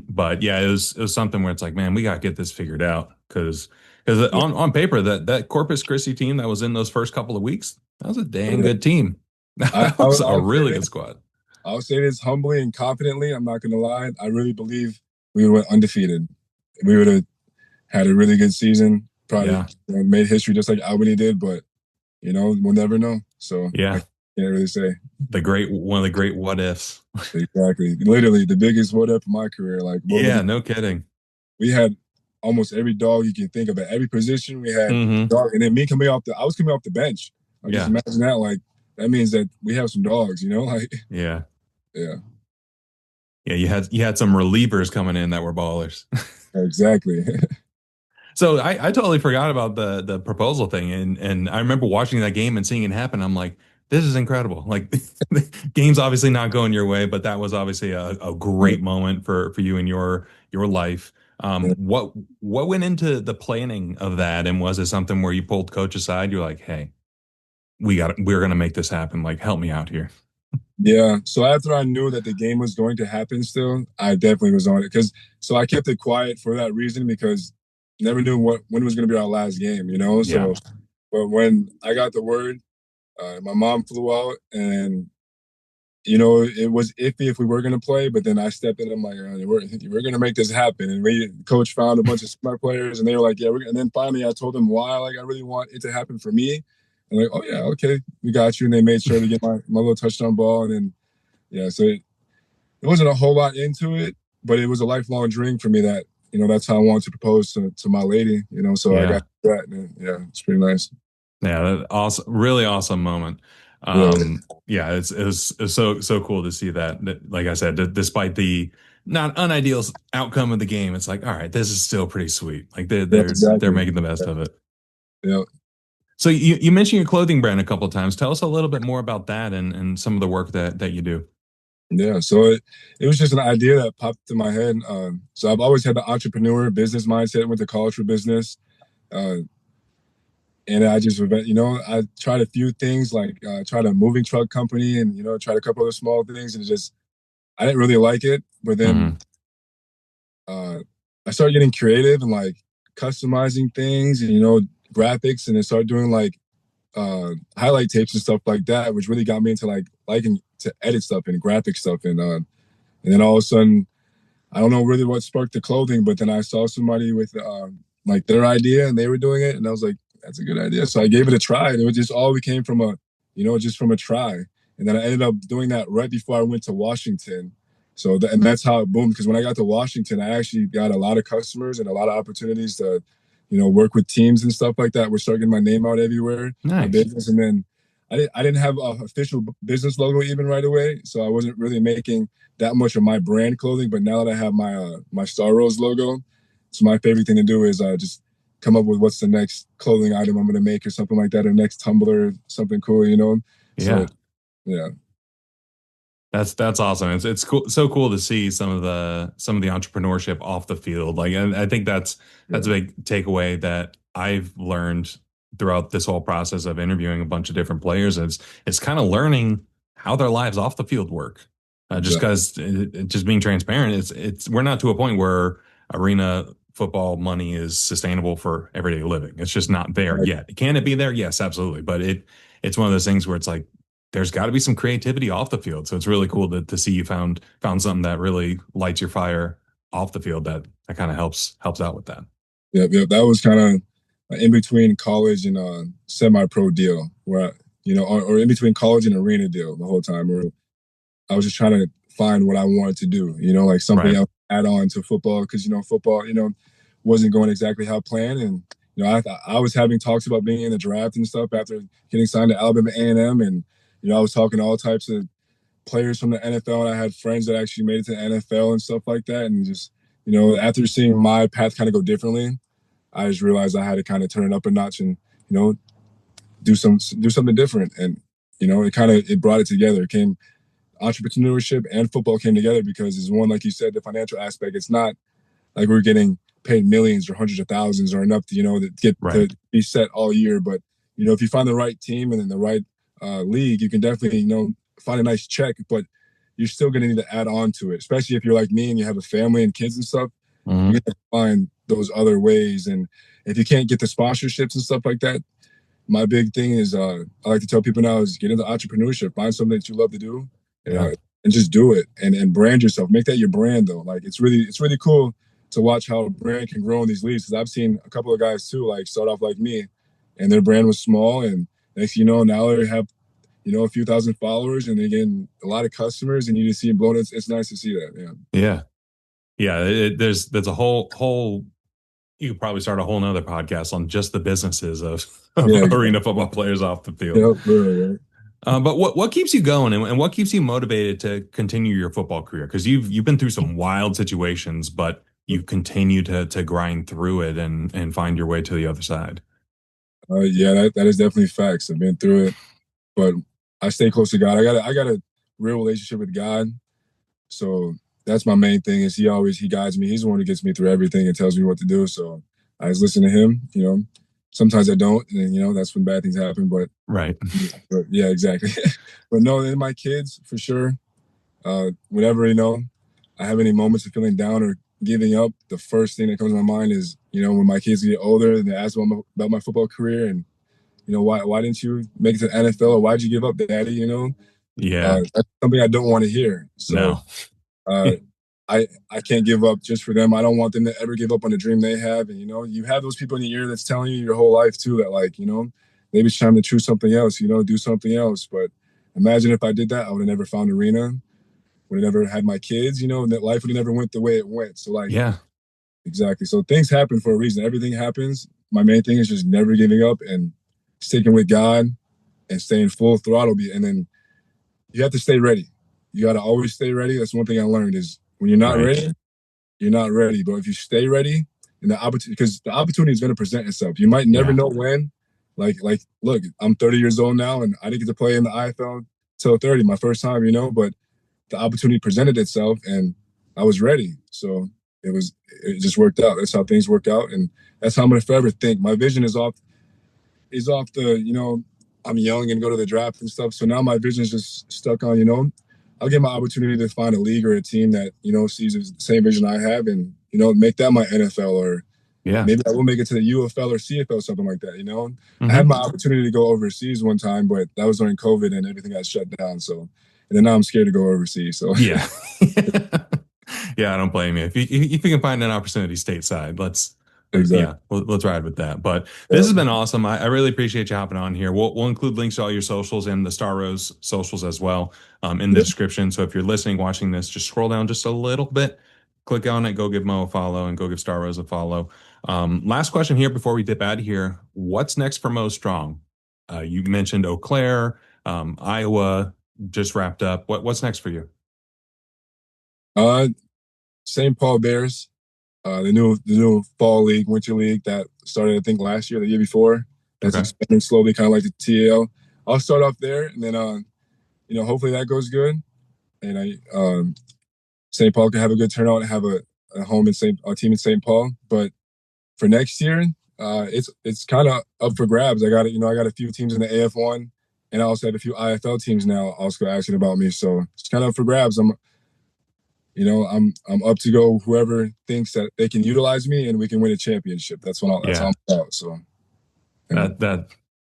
But yeah, it was something where it's like, man, we got to get this figured out because yeah. on paper that Corpus Christi team that was in those first couple of weeks, that was a dang Yeah. good team. I, That was I'll, a I'll say really good this. squad. I'll say this humbly and confidently. I'm not going to lie. I really believe we went undefeated. We would have had a really good season. Probably Yeah, made history just like Albany did, but we'll never know. So I yeah, can't really say one of the great what ifs. exactly. Literally the biggest what up in my career. Like what was Yeah, it? no kidding. We had almost every dog you can think of at every position. We had Hmm. dog, and then I was coming off the bench. Like just Yeah, imagine that. Like that means that we have some dogs. Like yeah, yeah, yeah. You had some relievers coming in that were ballers. exactly. So I totally forgot about the proposal thing, and I remember watching that game and seeing it happen. I'm like, This is incredible. Like the game's obviously not going your way, but that was obviously a Yeah, great moment for you in your life. yeah. What went into the planning of that? And was it something where you pulled coach aside? You're like, hey, we're gonna make this happen. Like, help me out here. Yeah. So after I knew that the game was going to happen still, I definitely was on it. So I kept it quiet for that reason because never knew when it was going to be our last game, you know? Yeah. So, but when I got the word, my mom flew out and, it was iffy if we were going to play, but then I stepped in. I'm like, we're going to make this happen. And coach found a bunch of smart players and they were like, yeah, and then finally I told them why, like, I really want it to happen for me. And like, oh yeah, okay, we got you. And they made sure to get my little touchdown ball. And then, yeah, so it wasn't a whole lot into it, but it was a lifelong dream for me that, that's how I wanted to propose to my lady, so I Yeah. got that. And yeah, it's pretty nice. Yeah, awesome, really awesome moment. Yeah. Yeah, it's so cool to see that. Like I said, despite the not unideal outcome of the game, it's like, all right, this is still pretty sweet. Like Yeah, they're exactly. making the best of it. Yeah. So you mentioned your clothing brand a couple of times. Tell us a little bit more about that and some of the work that you do. Yeah. So it was just an idea that popped in my head. So I've always had the entrepreneur business mindset, went to college for business. Uh, and I just, I tried a few things like tried a moving truck company and, tried a couple of small things and I didn't really like it. But then Hmm. uh, I started getting creative and like customizing things and graphics, and then started doing like highlight tapes and stuff like that, which really got me into like liking to edit stuff and graphic stuff. And then all of a sudden, I don't know really what sparked the clothing, but then I saw somebody with like their idea and they were doing it, and I was like, that's a good idea. So I gave it a try, and it was just all became from just from a try. And then I ended up doing that right before I went to Washington. So and that's how it boomed. Because when I got to Washington, I actually got a lot of customers and a lot of opportunities to, work with teams and stuff like that. We're starting getting my name out everywhere, my Nice. business, and then I didn't have an official business logo even right away, so I wasn't really making that much of my brand clothing. But now that I have my Staroze logo, so my favorite thing to do is just come up with what's the next clothing item I'm going to make or something like that, or next tumbler, something cool. So Yeah. yeah, That's awesome. It's cool, so cool to see some of the entrepreneurship off the field. Like I think that's yeah, a big takeaway that I've learned throughout this whole process of interviewing a bunch of different players. It's kind of learning how their lives off the field work. Just exactly. because just being transparent, it's we're not to a point where arena football money is sustainable for everyday living. It's just not there yet. Can it be there? Yes, absolutely. But it's one of those things where it's like there's got to be some creativity off the field. So it's really cool to see you found something that really lights your fire off the field that kind of helps out with that. Yeah. That was kind of in between college and semi-pro deal, where or in between college and arena deal the whole time. Where I was just trying to find what I wanted to do, like something Right. else add on to football because football, wasn't going exactly how planned, and I was having talks about being in the draft and stuff after getting signed to Alabama A&M, and I was talking to all types of players from the NFL, and I had friends that actually made it to the NFL and stuff like that, and just after seeing my path kind of go differently, I just realized I had to kind of turn it up a notch and you know do something different, and it brought it together. It came entrepreneurship and football came together because it's one, like you said, the financial aspect. It's not like we're getting paid millions or hundreds of thousands or enough to to get to Right. be set all year. But if you find the right team and in the right league, you can definitely find a nice check. But you're still going to need to add on to it, especially if you're like me and you have a family and kids and stuff. You Hmm. have to find those other ways, and if you can't get the sponsorships and stuff like that, my big thing is I like to tell people now is get into entrepreneurship, find something that you love to do, Yeah. and just do it and brand yourself. Make that your brand though. Like it's really cool to watch how a brand can grow in these leagues because I've seen a couple of guys too like start off like me, and their brand was small, and next now they have a few thousand followers and they're getting a lot of customers, and you just see them blowing. It's nice to see that. Yeah. Yeah. Yeah. There's a whole you could probably start a whole nother podcast on just the businesses of Yeah. arena football players off the field. Yeah. Really, But what keeps you going and what keeps you motivated to continue your football career? Because you've been through some wild situations, but you continue to grind through it and find your way to the other side. yeah. That is definitely facts. I've been through it, but I stay close to God. I got a real relationship with God. So that's my main thing is he guides me. He's the one who gets me through everything and tells me what to do. So I just listen to him, Sometimes I don't, and that's when bad things happen. Right. But yeah, exactly. But no, in my kids for sure. Whenever I have any moments of feeling down or giving up, the first thing that comes to my mind is when my kids get older and they ask about my football career and why didn't you make it to the NFL or why'd you give up, Daddy? Yeah. That's something I don't want to hear. So No. uh, I can't give up just for them. I don't want them to ever give up on the dream they have. And you have those people in your ear that's telling you your whole life too that maybe it's time to choose something else. Do something else. But imagine if I did that, I would have never found Arena. Would have never had my kids. And that life would have never went the way it went. So Yeah. exactly. So things happen for a reason. Everything happens. My main thing is just never giving up and sticking with God and staying full throttle. And then you have to stay ready. You got to always stay ready. That's one thing I learned is when you're not Right. ready, you're not ready. But if you stay ready, and because the opportunity is going to present itself. You might never know when. Look, I'm 30 years old now, and I didn't get to play in the IFL till 30, my first time, but the opportunity presented itself, and I was ready. So it just worked out. That's how things work out, and that's how I'm going to forever think. My vision is off the. I'm young and go to the draft and stuff. So now my vision is just stuck on, I'll get my opportunity to find a league or a team that, sees the same vision I have and, make that my NFL or maybe I will make it to the UFL or CFL, something like that, I had my opportunity to go overseas one time, but that was during COVID and everything got shut down. So, and then now I'm scared to go overseas. So Yeah. Yeah, I don't blame you. If you can find an opportunity stateside, exactly. let's ride with that. But this has Yeah. been awesome. I really appreciate you hopping on here. We'll include links to all your socials and the Staroze socials as well in the Yeah. description. So if you're listening, watching this, just scroll down just a little bit, click on it, go give Mo a follow, and go give Staroze a follow. Last question here before we dip out of here. What's next for Moe Strong? You mentioned Eau Claire, Iowa just wrapped up. What's next for you? Uh, St. Paul Bears, the new fall league, winter league that started I think last year, the year before. That's Okay. expanding slowly, kind of like the TAL. I'll start off there, and then hopefully that goes good, and St. Paul can have a good turnout and have a home in a team in St. Paul. But for next year, it's kind of up for grabs. I got a few teams in the AF1, and I also have a few IFL teams now also asking about me. So it's kind of up for grabs. I'm up to go whoever thinks that they can utilize me and we can win a championship. That's all Yeah. I'm about. So yeah.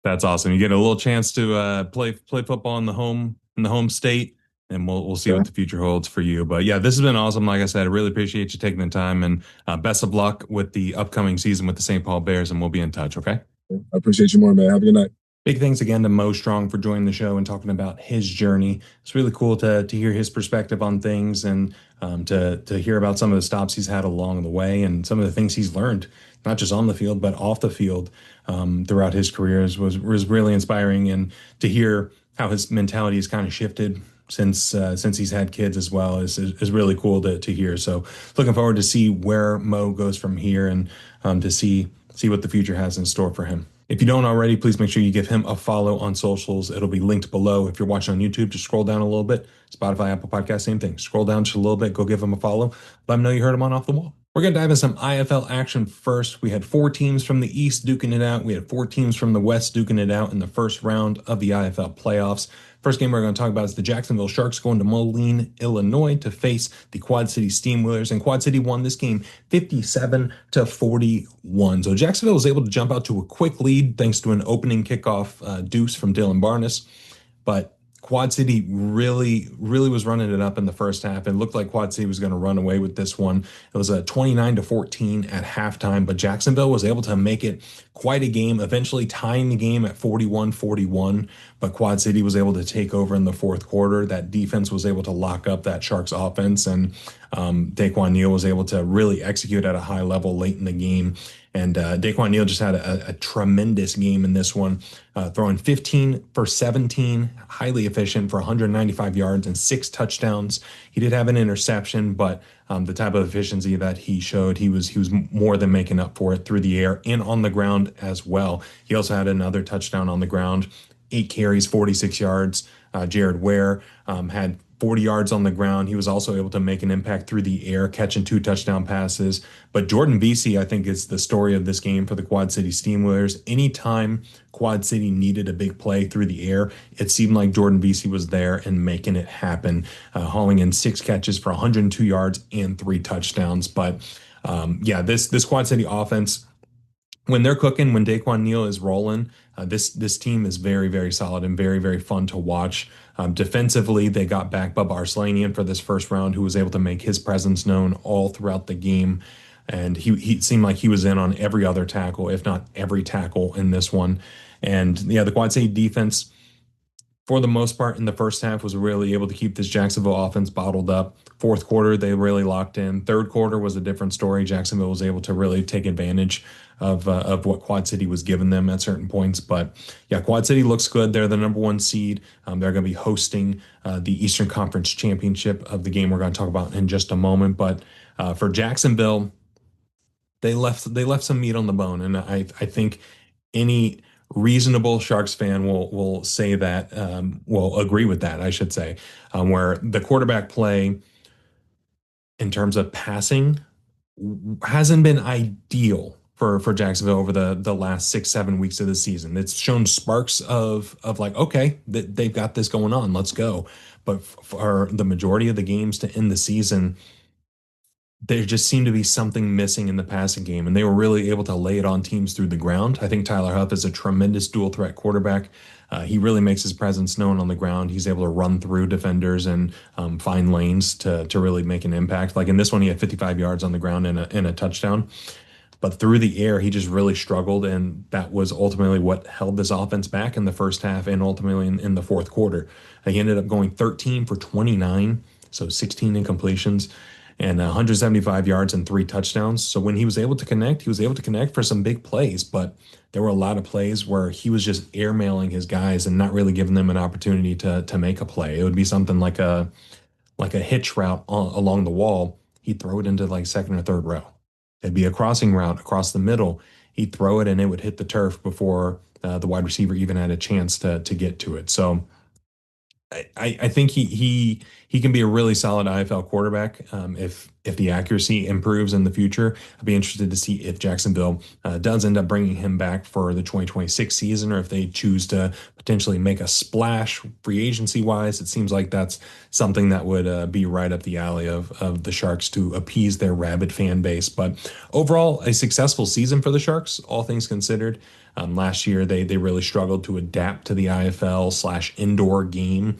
That's awesome. You get a little chance to play football in the home state, and we'll see Yeah. what the future holds for you. But yeah, this has been awesome. Like I said, I really appreciate you taking the time, and best of luck with the upcoming season with the St. Paul Bears, and we'll be in touch. Okay. I appreciate you more, man. Have a good night. Big thanks again to Moe Strong for joining the show and talking about his journey. It's really cool to hear his perspective on things and to hear about some of the stops he's had along the way and some of the things he's learned, not just on the field but off the field throughout his career was really inspiring. And to hear how his mentality has kind of shifted since he's had kids as well is really cool to hear. So looking forward to see where Mo goes from here and to see what the future has in store for him. If you don't already, please make sure you give him a follow on socials. It'll be linked below. If you're watching on YouTube, just scroll down a little bit. Spotify, Apple Podcast, same thing. Scroll down just a little bit. Go give him a follow. Let him know you heard him on Off the Wall. We're going to dive into some IFL action first. We had 4 teams from the East duking it out. We had 4 teams from the West duking it out in the first round of the IFL playoffs. First game we're going to talk about is the Jacksonville Sharks going to Moline, Illinois to face the Quad City Steamwheelers. And Quad City won this game 57-41. So Jacksonville was able to jump out to a quick lead thanks to an opening kickoff deuce from Dylan Barnes. But Quad City really was running it up in the first half. It looked like Quad City was going to run away with this one. It was a 29-14 at halftime, but Jacksonville was able to make it quite a game, eventually tying the game at 41-41. But Quad City was able to take over in the fourth quarter. That defense was able to lock up that Sharks offense, and Daquan Neal was able to really execute at a high level late in the game. And Daquan Neal just had a tremendous game in this one, throwing 15 for 17, highly efficient for 195 yards and 6 touchdowns. He did have an interception, but the type of efficiency that he showed, he was more than making up for it through the air and on the ground as well. He also had another touchdown on the ground. 8 carries, 46 yards. Jared Ware had 40 yards on the ground. He was also able to make an impact through the air, catching 2 touchdown passes. But Jordan Vesey, I think, is the story of this game for the Quad City Steamrollers. Anytime Quad City needed a big play through the air, it seemed like Jordan Vesey was there and making it happen, hauling in 6 catches for 102 yards and 3 touchdowns. But yeah, this Quad City offense, when they're cooking, when Daquan Neal is rolling, this team is very, very solid and very, very fun to watch. Defensively, they got back Bubba Arslanian for this first round, who was able to make his presence known all throughout the game. And he seemed like he was in on every other tackle, if not every tackle in this one. And yeah, the Quad City defense, for the most part, in the first half, was really able to keep this Jacksonville offense bottled up. Fourth quarter, they really locked in. Third quarter was a different story. Jacksonville was able to really take advantage of what Quad City was giving them at certain points. But yeah, Quad City looks good. They're the number one seed. They're going to be hosting the Eastern Conference Championship of the game we're going to talk about in just a moment. But for Jacksonville, they left some meat on the bone, and I think any reasonable Sharks fan will say that, will agree with that, I should say, where the quarterback play in terms of passing hasn't been ideal for Jacksonville over the last 6 7 weeks of the season. It's shown sparks of like, okay, they've got this going on, let's go. But for the majority of the games to end the season, there just seemed to be something missing in the passing game, and they were really able to lay it on teams through the ground. I think Tyler Huff is a tremendous dual threat quarterback. He really makes his presence known on the ground. He's able to run through defenders and find lanes to really make an impact. Like in this one, he had 55 yards on the ground and a touchdown. But through the air, he just really struggled, and that was ultimately what held this offense back in the first half and ultimately in the fourth quarter. He ended up going 13 for 29, so 16 incompletions and 175 yards and 3 touchdowns. So when he was able to connect, he was able to connect for some big plays, but there were a lot of plays where he was just airmailing his guys and not really giving them an opportunity to make a play. It would be something like a hitch route along the wall. He'd throw it into like second or third row. It'd be a crossing route across the middle. He'd throw it and it would hit the turf before the wide receiver even had a chance to get to it. So I think he can be a really solid IFL quarterback if the accuracy improves in the future. I'd be interested to see if Jacksonville does end up bringing him back for the 2026 season, or if they choose to potentially make a splash free agency wise. It seems like that's something that would be right up the alley of the Sharks to appease their rabid fan base. But overall, a successful season for the Sharks, all things considered. Last year, they really struggled to adapt to the IFL/indoor game.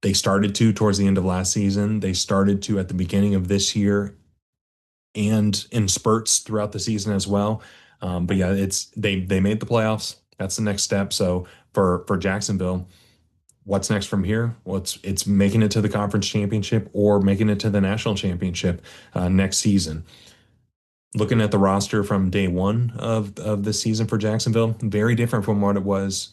They started to towards the end of last season. They started to at the beginning of this year, and in spurts throughout the season as well. But yeah, they made the playoffs. That's the next step. So for Jacksonville, what's next from here? Well, it's making it to the conference championship or making it to the national championship next season. Looking at the roster from day one of this season for Jacksonville, very different from what it was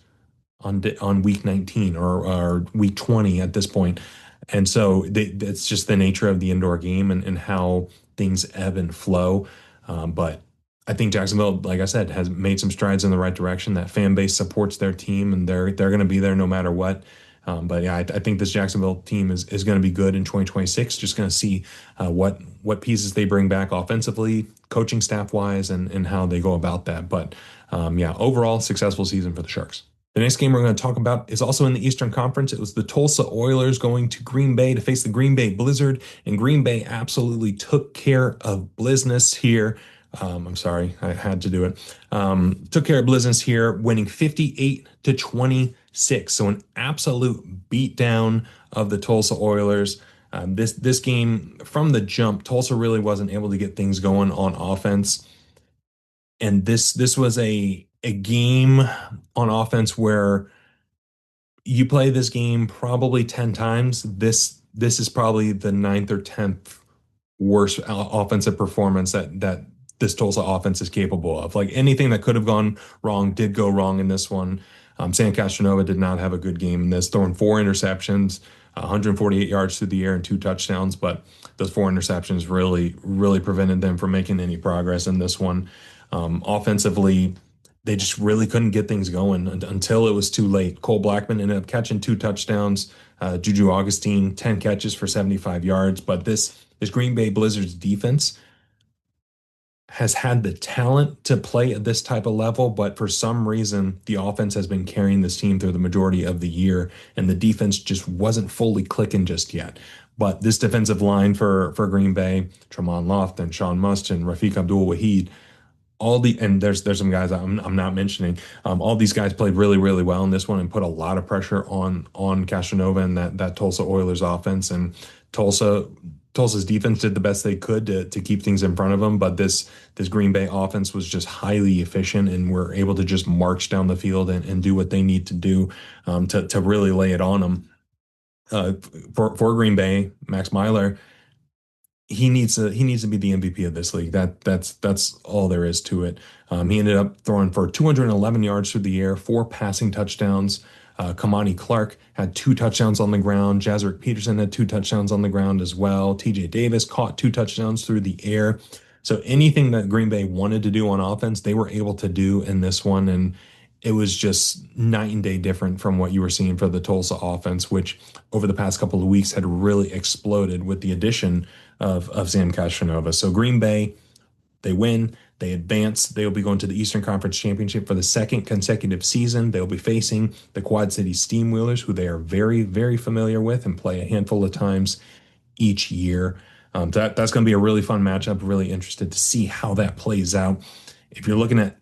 on week 19 or week 20 at this point. And so it's just the nature of the indoor game and how things ebb and flow. But I think Jacksonville, like I said, has made some strides in the right direction. That fan base supports their team, and they're going to be there no matter what. But yeah, I think this Jacksonville team is going to be good in 2026. Just going to see what pieces they bring back offensively, coaching staff wise, and how they go about that. But yeah, overall successful season for the Sharks. The next game we're going to talk about is also in the Eastern Conference. It was the Tulsa Oilers going to Green Bay to face the Green Bay Blizzard, and Green Bay absolutely took care of business here. I'm sorry, I had to do it. Took care of business here, winning 58-26. So an absolute beatdown of the Tulsa Oilers. This game from the jump, Tulsa really wasn't able to get things going on offense, and this was a game on offense where you play this game probably 10 times. This is probably the ninth or 10th worst offensive performance that this Tulsa offense is capable of. Like anything that could have gone wrong did go wrong in this one. Sam Castronova did not have a good game in this, throwing 4 interceptions, 148 yards through the air and 2 touchdowns, but those 4 interceptions really prevented them from making any progress in this one. Offensively, they just really couldn't get things going until it was too late. Cole Blackman ended up catching 2 touchdowns. Juju Augustine, 10 catches for 75 yards. But this Green Bay Blizzards defense has had the talent to play at this type of level, but for some reason, the offense has been carrying this team through the majority of the year, and the defense just wasn't fully clicking just yet. But this defensive line for Green Bay, Tremont Lofton, Sean Mustin, Rafiq Abdul-Wahid, and there's some guys I'm not mentioning. All these guys played really well in this one and put a lot of pressure on Casanova and that Tulsa Oilers offense. And Tulsa's defense did the best they could to keep things in front of them, but this Green Bay offense was just highly efficient and were able to just march down the field and do what they need to do to really lay it on them. For Green Bay, Max Myler, he needs to be the MVP of this league. That's all there is to it. He ended up throwing for 211 yards through the air, 4 passing touchdowns. Kamani Clark had 2 touchdowns on the ground. Jazrick Peterson had 2 touchdowns on the ground as well. TJ Davis caught 2 touchdowns through the air. So anything that Green Bay wanted to do on offense, they were able to do in this one. And it was just night and day different from what you were seeing for the Tulsa offense, which over the past couple of weeks had really exploded with the addition of Sam Casanova. So Green Bay, they win, they advance. They will be going to the Eastern Conference Championship for the second consecutive season. They'll be facing the Quad City Steamwheelers, who they are very familiar with and play a handful of times each year. That's going to be a really fun matchup. Really interested to see how that plays out. If you're looking at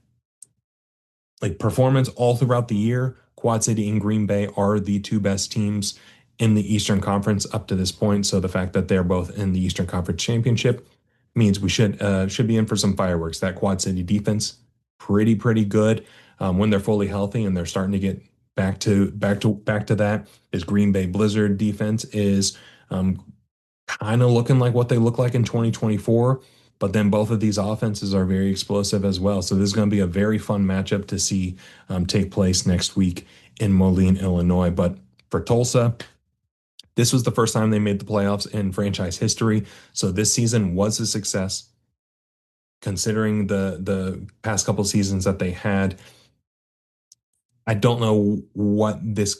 like performance all throughout the year, Quad City and Green Bay are the two best teams in the Eastern Conference up to this point. So the fact that they're both in the Eastern Conference Championship means we should be in for some fireworks. That Quad City defense, pretty good when they're fully healthy, and they're starting to get back to that. This Green Bay Blizzard defense is kind of looking like what they look like in 2024. But then both of these offenses are very explosive as well. So this is going to be a very fun matchup to see take place next week in Moline, Illinois. But for Tulsa, this was the first time they made the playoffs in franchise history. So this season was a success, considering the past couple seasons that they had. I don't know what this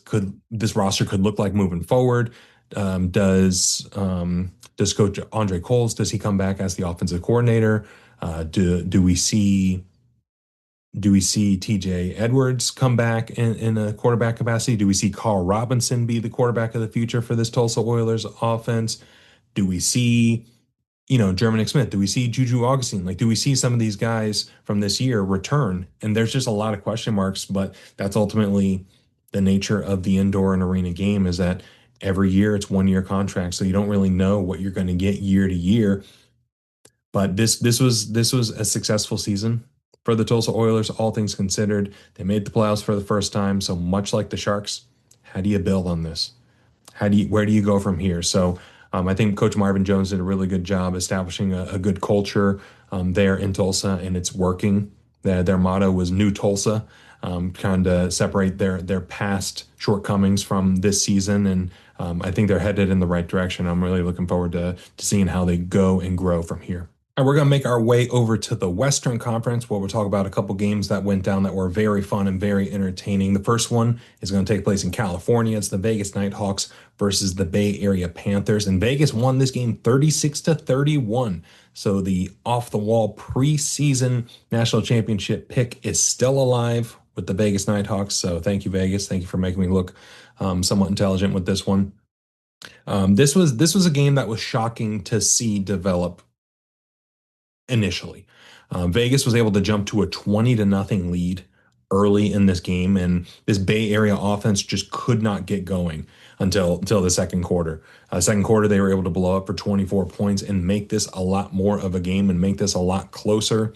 roster could look like moving forward. Does Coach Andre Coles, does he come back as the offensive coordinator? Do we see TJ Edwards come back in a quarterback capacity? Do we see Carl Robinson be the quarterback of the future for this Tulsa Oilers offense? Do we see, German Smith? Do we see Juju Augustine? Like, do we see some of these guys from this year return? And there's just a lot of question marks, but that's ultimately the nature of the indoor and arena game, is that every year it's 1 year contract. So you don't really know what you're going to get year to year. But this was a successful season for the Tulsa Oilers, all things considered. They made the playoffs for the first time. So much like the Sharks, how do you build on this? Where do you go from here? So I think Coach Marvin Jones did a really good job establishing a good culture there in Tulsa, and it's working. Their motto was New Tulsa, kind of separate their past shortcomings from this season. And I think they're headed in the right direction. I'm really looking forward to seeing how they go and grow from here. And we're going to make our way over to the Western Conference, where we'll talk about a couple games that went down that were very fun and very entertaining. The first one is going to take place in California. It's the Vegas Nighthawks versus the Bay Area Panthers. And Vegas won this game 36-31. So the off-the-wall preseason national championship pick is still alive with the Vegas Nighthawks. So thank you, Vegas. Thank you for making me look somewhat intelligent with this one. This was a game that was shocking to see develop initially. Vegas was able to jump to a 20-0 lead early in this game, and this Bay Area offense just could not get going until the second quarter. Second quarter, they were able to blow up for 24 points and make this a lot more of a game and make this a lot closer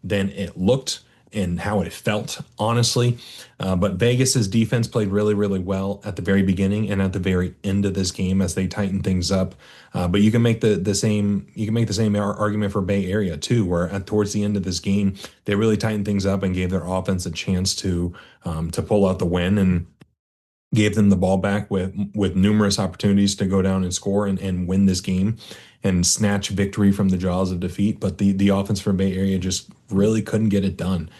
than it looked and how it felt, honestly. But Vegas's defense played really well at the very beginning and at the very end of this game as they tightened things up. But you can make the same argument for Bay Area too, where towards the end of this game they really tightened things up and gave their offense a chance to pull out the win, and gave them the ball back with numerous opportunities to go down and score and win this game and snatch victory from the jaws of defeat. But the offense for Bay Area just really couldn't get it done.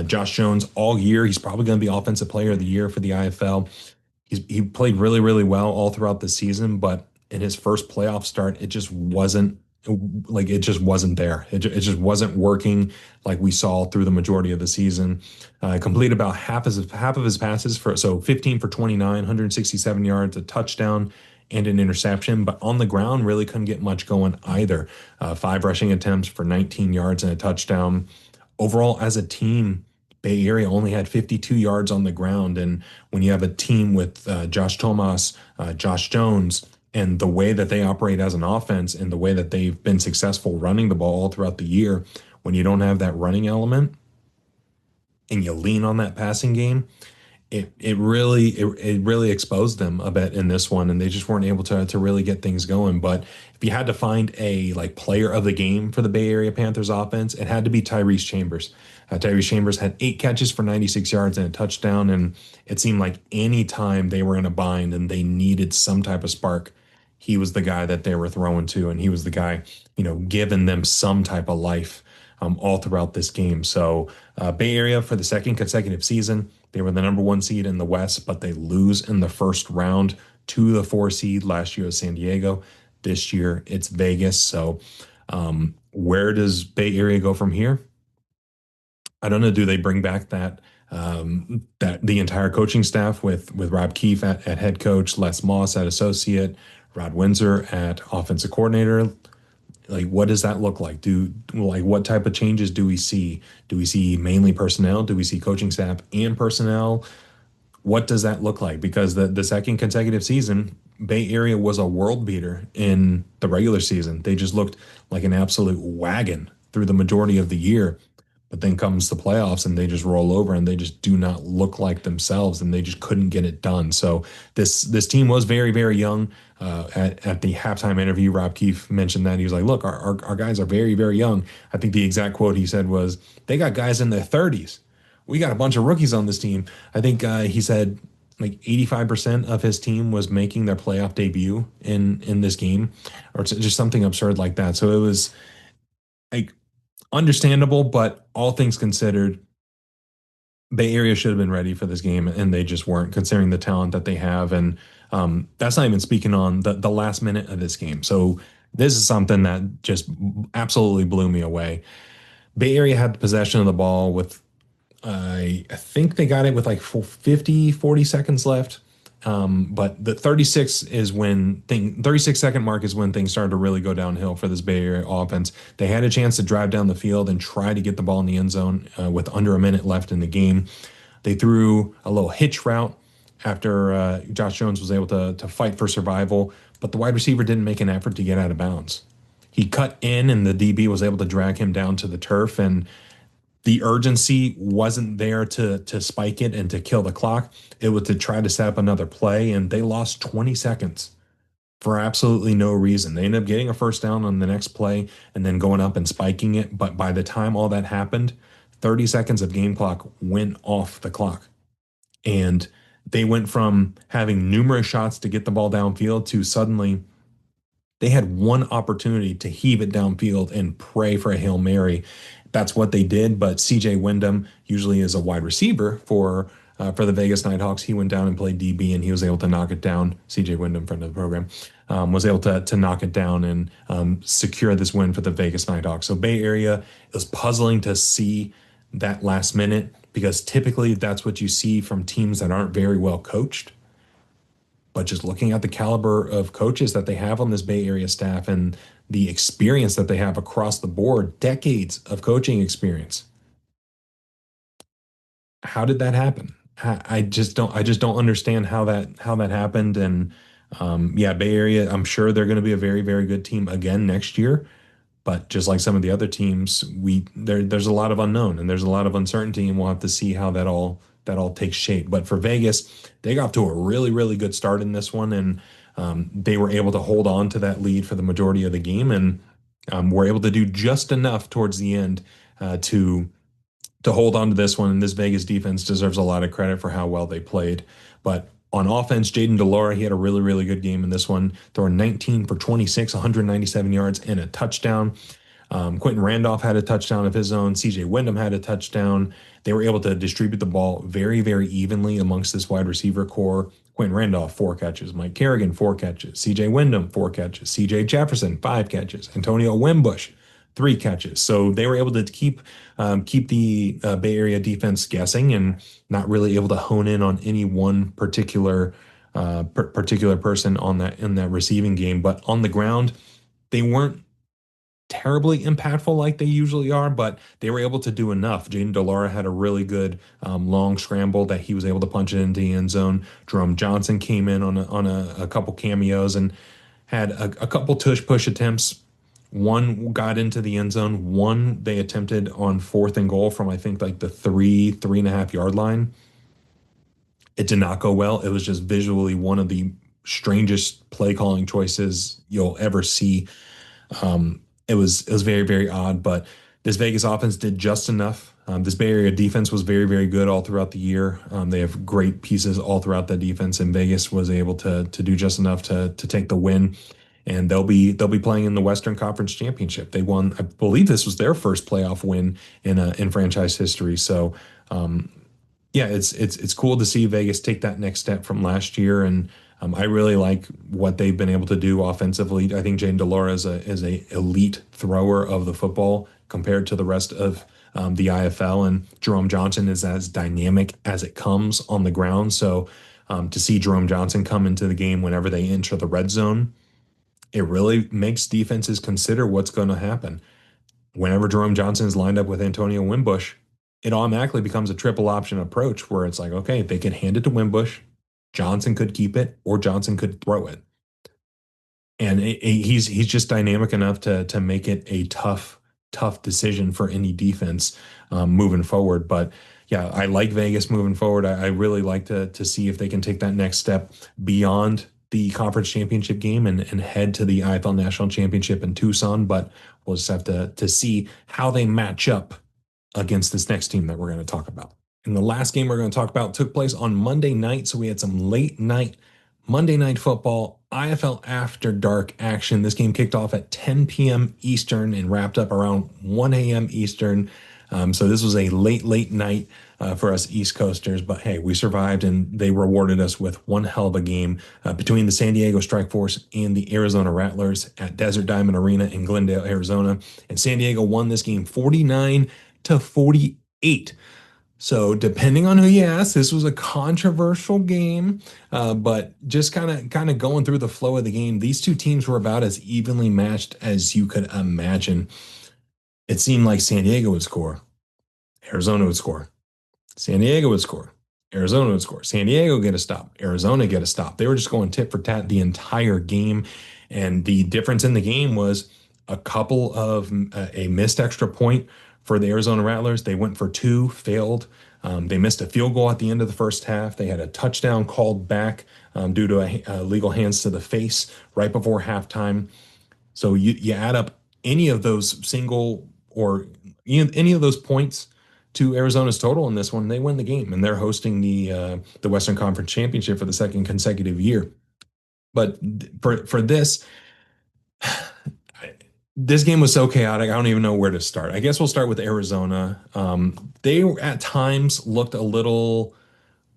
Josh Jones all year, he's probably going to be Offensive Player of the Year for the IFL. He played really, really well all throughout the season, but in his first playoff start, it just wasn't there. It just wasn't working like we saw through the majority of the season. Completed about half of his passes for 15 for 29, 167 yards, a touchdown, and an interception. But on the ground, really couldn't get much going either. Five rushing attempts for 19 yards and a touchdown. Overall, as a team, Bay Area only had 52 yards on the ground. And when you have a team with Josh Thomas, Josh Jones, and the way that they operate as an offense and the way that they've been successful running the ball all throughout the year, when you don't have that running element and you lean on that passing game, it really exposed them a bit in this one, and they just weren't able to really get things going. But if you had to find a like player of the game for the Bay Area Panthers offense, it had to be Tyrese Chambers. Tyrese Chambers had 8 catches for 96 yards and a touchdown, and it seemed like any time they were in a bind and they needed some type of spark, he was the guy that they were throwing to, and he was the guy, giving them some type of life all throughout this game. So Bay Area for the second consecutive season, they were the number one seed in the West, but they lose in the first round to the 4 seed. Last year was San Diego. This year it's Vegas. So where does Bay Area go from here? I don't know. Do they bring back that the entire coaching staff with Rob Keefe at head coach, Les Moss at associate, Rod Windsor at offensive coordinator? Like, what does that look like? What type of changes do we see? Do we see mainly personnel? Do we see coaching staff and personnel? What does that look like? Because the second consecutive season, Bay Area was a world beater in the regular season. They just looked like an absolute wagon through the majority of the year. But then comes the playoffs and they just roll over and they just do not look like themselves and they just couldn't get it done. So this team was very, very young. At the halftime interview, Rob Keefe mentioned that. He was like, look, our guys are very, very young. I think the exact quote he said was, they got guys in their 30s. We got a bunch of rookies on this team. I think he said like 85% of his team was making their playoff debut in this game, or just something absurd like that. So it was like understandable, but all things considered, Bay Area should have been ready for this game, and they just weren't, considering the talent that they have. And that's not even speaking on the last minute of this game. So this is something that just absolutely blew me away. Bay Area had the possession of the ball with, I think they got it with like 40 seconds left. But the 36-second mark is when things started to really go downhill for this Bay Area offense. They had a chance to drive down the field and try to get the ball in the end zone with under a minute left in the game. They threw a little hitch route after Josh Jones was able to fight for survival, but the wide receiver didn't make an effort to get out of bounds. He cut in, and the DB was able to drag him down to the turf, and the urgency wasn't there to spike it and to kill the clock. It was to try to set up another play, and they lost 20 seconds for absolutely no reason. They ended up getting a first down on the next play and then going up and spiking it. But by the time all that happened, 30 seconds of game clock went off the clock. And they went from having numerous shots to get the ball downfield to suddenly they had one opportunity to heave it downfield and pray for a Hail Mary. That's what they did, but CJ Wyndham usually is a wide receiver for the Vegas Nighthawks. He went down and played DB, and he was able to knock it down. CJ Wyndham, friend of the program, was able to knock it down and secure this win for the Vegas Nighthawks. So Bay Area, it was puzzling to see that last minute, because typically that's what you see from teams that aren't very well coached. But just looking at the caliber of coaches that they have on this Bay Area staff and the experience that they have across the board, decades of coaching experience. How did that happen? I just don't understand how that happened. And Bay Area, I'm sure they're going to be a very, very good team again next year. But just like some of the other teams, there's a lot of unknown and there's a lot of uncertainty, and we'll have to see how that all takes shape. But for Vegas, they got to a really, really good start in this one, and they were able to hold on to that lead for the majority of the game, and were able to do just enough towards the end to hold on to this one. And this Vegas defense deserves a lot of credit for how well they played. But on offense, Jaden DeLora, he had a really, really good game in this one, throwing 19 for 26, 197 yards and a touchdown. Quentin Randolph had a touchdown of his own. CJ Wyndham had a touchdown. They were able to distribute the ball very, very evenly amongst this wide receiver core. Quentin Randolph, 4 catches. Mike Kerrigan, 4 catches. CJ Wyndham, 4 catches. CJ Jefferson, 5 catches. Antonio Wimbush, 3 catches. So they were able to keep the Bay Area defense guessing and not really able to hone in on any one particular person on that in that receiving game. But on the ground, they weren't terribly impactful like they usually are, but they were able to do enough. Jaden DeLaura had a really good long scramble that he was able to punch it into the end zone. Jerome Johnson came in on a couple cameos and had a couple tush push attempts. One got into the end zone. One they attempted on 4th and goal from I think like the 3.5 yard line. It did not go well. It was just visually one of the strangest play calling choices you'll ever see. It was very, very odd, but this Vegas offense did just enough. This Bay Area defense was very, very good all throughout the year. They have great pieces all throughout the defense, and Vegas was able to do just enough to take the win. And they'll be playing in the Western Conference Championship. They won, I believe this was their first playoff win in franchise history. So yeah, it's cool to see Vegas take that next step from last year, and I really like what they've been able to do offensively. I think Jaden DeLaura is a elite thrower of the football compared to the rest of the IFL, and Jerome Johnson is as dynamic as it comes on the ground. So to see Jerome Johnson come into the game whenever they enter the red zone, it really makes defenses consider what's going to happen. Whenever Jerome Johnson is lined up with Antonio Wimbush, it automatically becomes a triple option approach where it's like, okay, they can hand it to Wimbush, Johnson could keep it, or Johnson could throw it. And he's just dynamic enough to make it a tough decision for any defense moving forward. But yeah, I like Vegas moving forward. I really like to see if they can take that next step beyond the conference championship game and head to the IFL National Championship in Tucson. But we'll just have to see how they match up against this next team that we're going to talk about. And the last game we're going to talk about took place on Monday night. So we had some late night Monday Night Football, IFL After Dark action. This game kicked off at 10 p.m. Eastern and wrapped up around 1 a.m. Eastern. So this was a late night for us East Coasters. But hey, we survived, and they rewarded us with one hell of a game between the San Diego Strike Force and the Arizona Rattlers at Desert Diamond Arena in Glendale, Arizona. And San Diego won this game 49-48. So depending on who you ask, this was a controversial game, but just kind of going through the flow of the game, these two teams were about as evenly matched as you could imagine. It seemed like San Diego would score, Arizona would score, San Diego would score, Arizona would score, San Diego get a stop, Arizona get a stop. They were just going tit for tat the entire game, and the difference in the game was a couple of a missed extra point for the Arizona Rattlers. They went for two, failed. They missed a field goal at the end of the first half. They had a touchdown called back due to a legal hands to the face right before halftime. So you add up any of those single or any of those points to Arizona's total in this one, they win the game, and they're hosting the Western Conference Championship for the second consecutive year. But for this game was so chaotic, I don't even know where to start. I guess we'll start with Arizona. They at times looked a little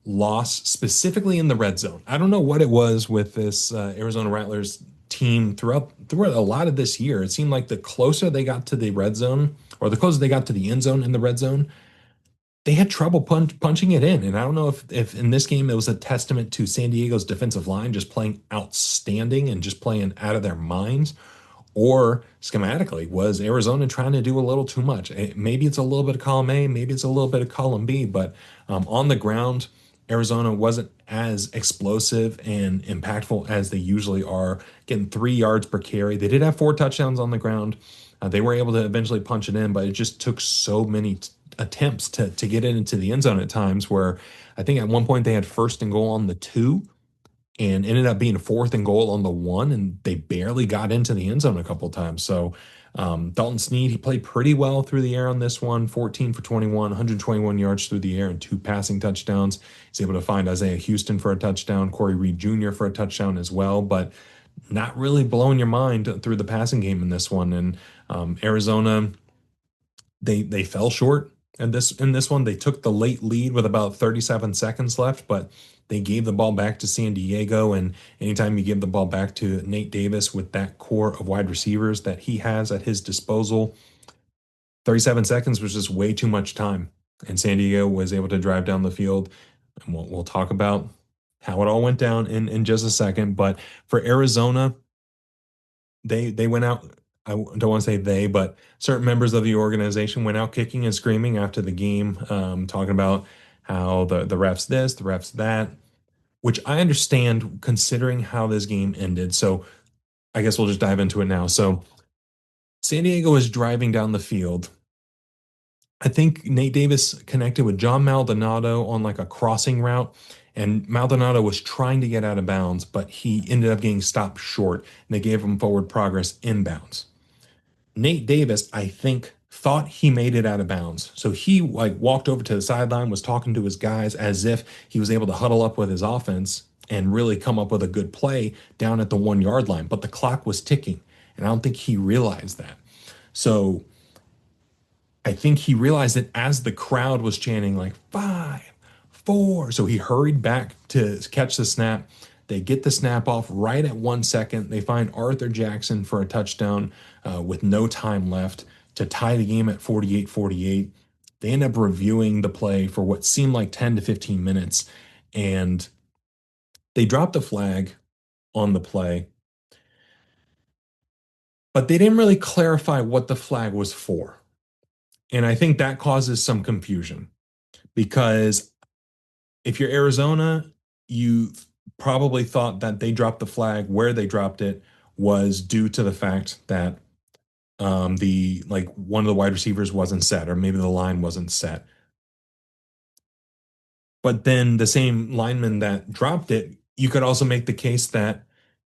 lost, specifically in the red zone. I don't know what it was with this Arizona Rattlers team throughout a lot of this year. It seemed like the closer they got to the red zone, or the closer they got to the end zone in the red zone, they had trouble punching it in. And I don't know if in this game it was a testament to San Diego's defensive line just playing outstanding and just playing out of their minds, or schematically, was Arizona trying to do a little too much? Maybe it's a little bit of column A, maybe it's a little bit of column B, but on the ground, Arizona wasn't as explosive and impactful as they usually are, getting 3 yards per carry. They did have 4 touchdowns on the ground. They were able to eventually punch it in, but it just took so many attempts to get it into the end zone at times, where I think at one point they had 1st-and-goal on the 2 and ended up being 4th-and-goal on the 1, and they barely got into the end zone a couple times. So Dalton Sneed, he played pretty well through the air on this one, 14 for 21, 121 yards through the air and 2 passing touchdowns. He's able to find Isaiah Houston for a touchdown, Corey Reed Jr. for a touchdown as well. But not really blowing your mind through the passing game in this one. And Arizona, they fell short in this one. They took the late lead with about 37 seconds left, but they gave the ball back to San Diego. And anytime you give the ball back to Nate Davis with that core of wide receivers that he has at his disposal, 37 seconds was just way too much time. And San Diego was able to drive down the field. And we'll talk about how it all went down in just a second. But for Arizona, they went out. I don't want to say they, but certain members of the organization went out kicking and screaming after the game, talking about how the refs this, the refs that, which I understand considering how this game ended. So I guess we'll just dive into it now. So San Diego is driving down the field. I think Nate Davis connected with John Maldonado on like a crossing route, and Maldonado was trying to get out of bounds, but he ended up getting stopped short, and they gave him forward progress inbounds. Nate Davis, I think, thought he made it out of bounds. So he like walked over to the sideline, was talking to his guys as if he was able to huddle up with his offense and really come up with a good play down at the 1 yard line. But the clock was ticking, and I don't think he realized that. So I think he realized it as the crowd was chanting like 5, 4. So he hurried back to catch the snap. They get the snap off right at 1 second. They find Arthur Jackson for a touchdown with no time left to tie the game at 48-48. They end up reviewing the play for what seemed like 10 to 15 minutes. And they dropped the flag on the play, but they didn't really clarify what the flag was for. And I think that causes some confusion because if you're Arizona, you probably thought that they dropped the flag where they dropped it was due to the fact that the like one of the wide receivers wasn't set, or maybe the line wasn't set. But then the same lineman that dropped it, you could also make the case that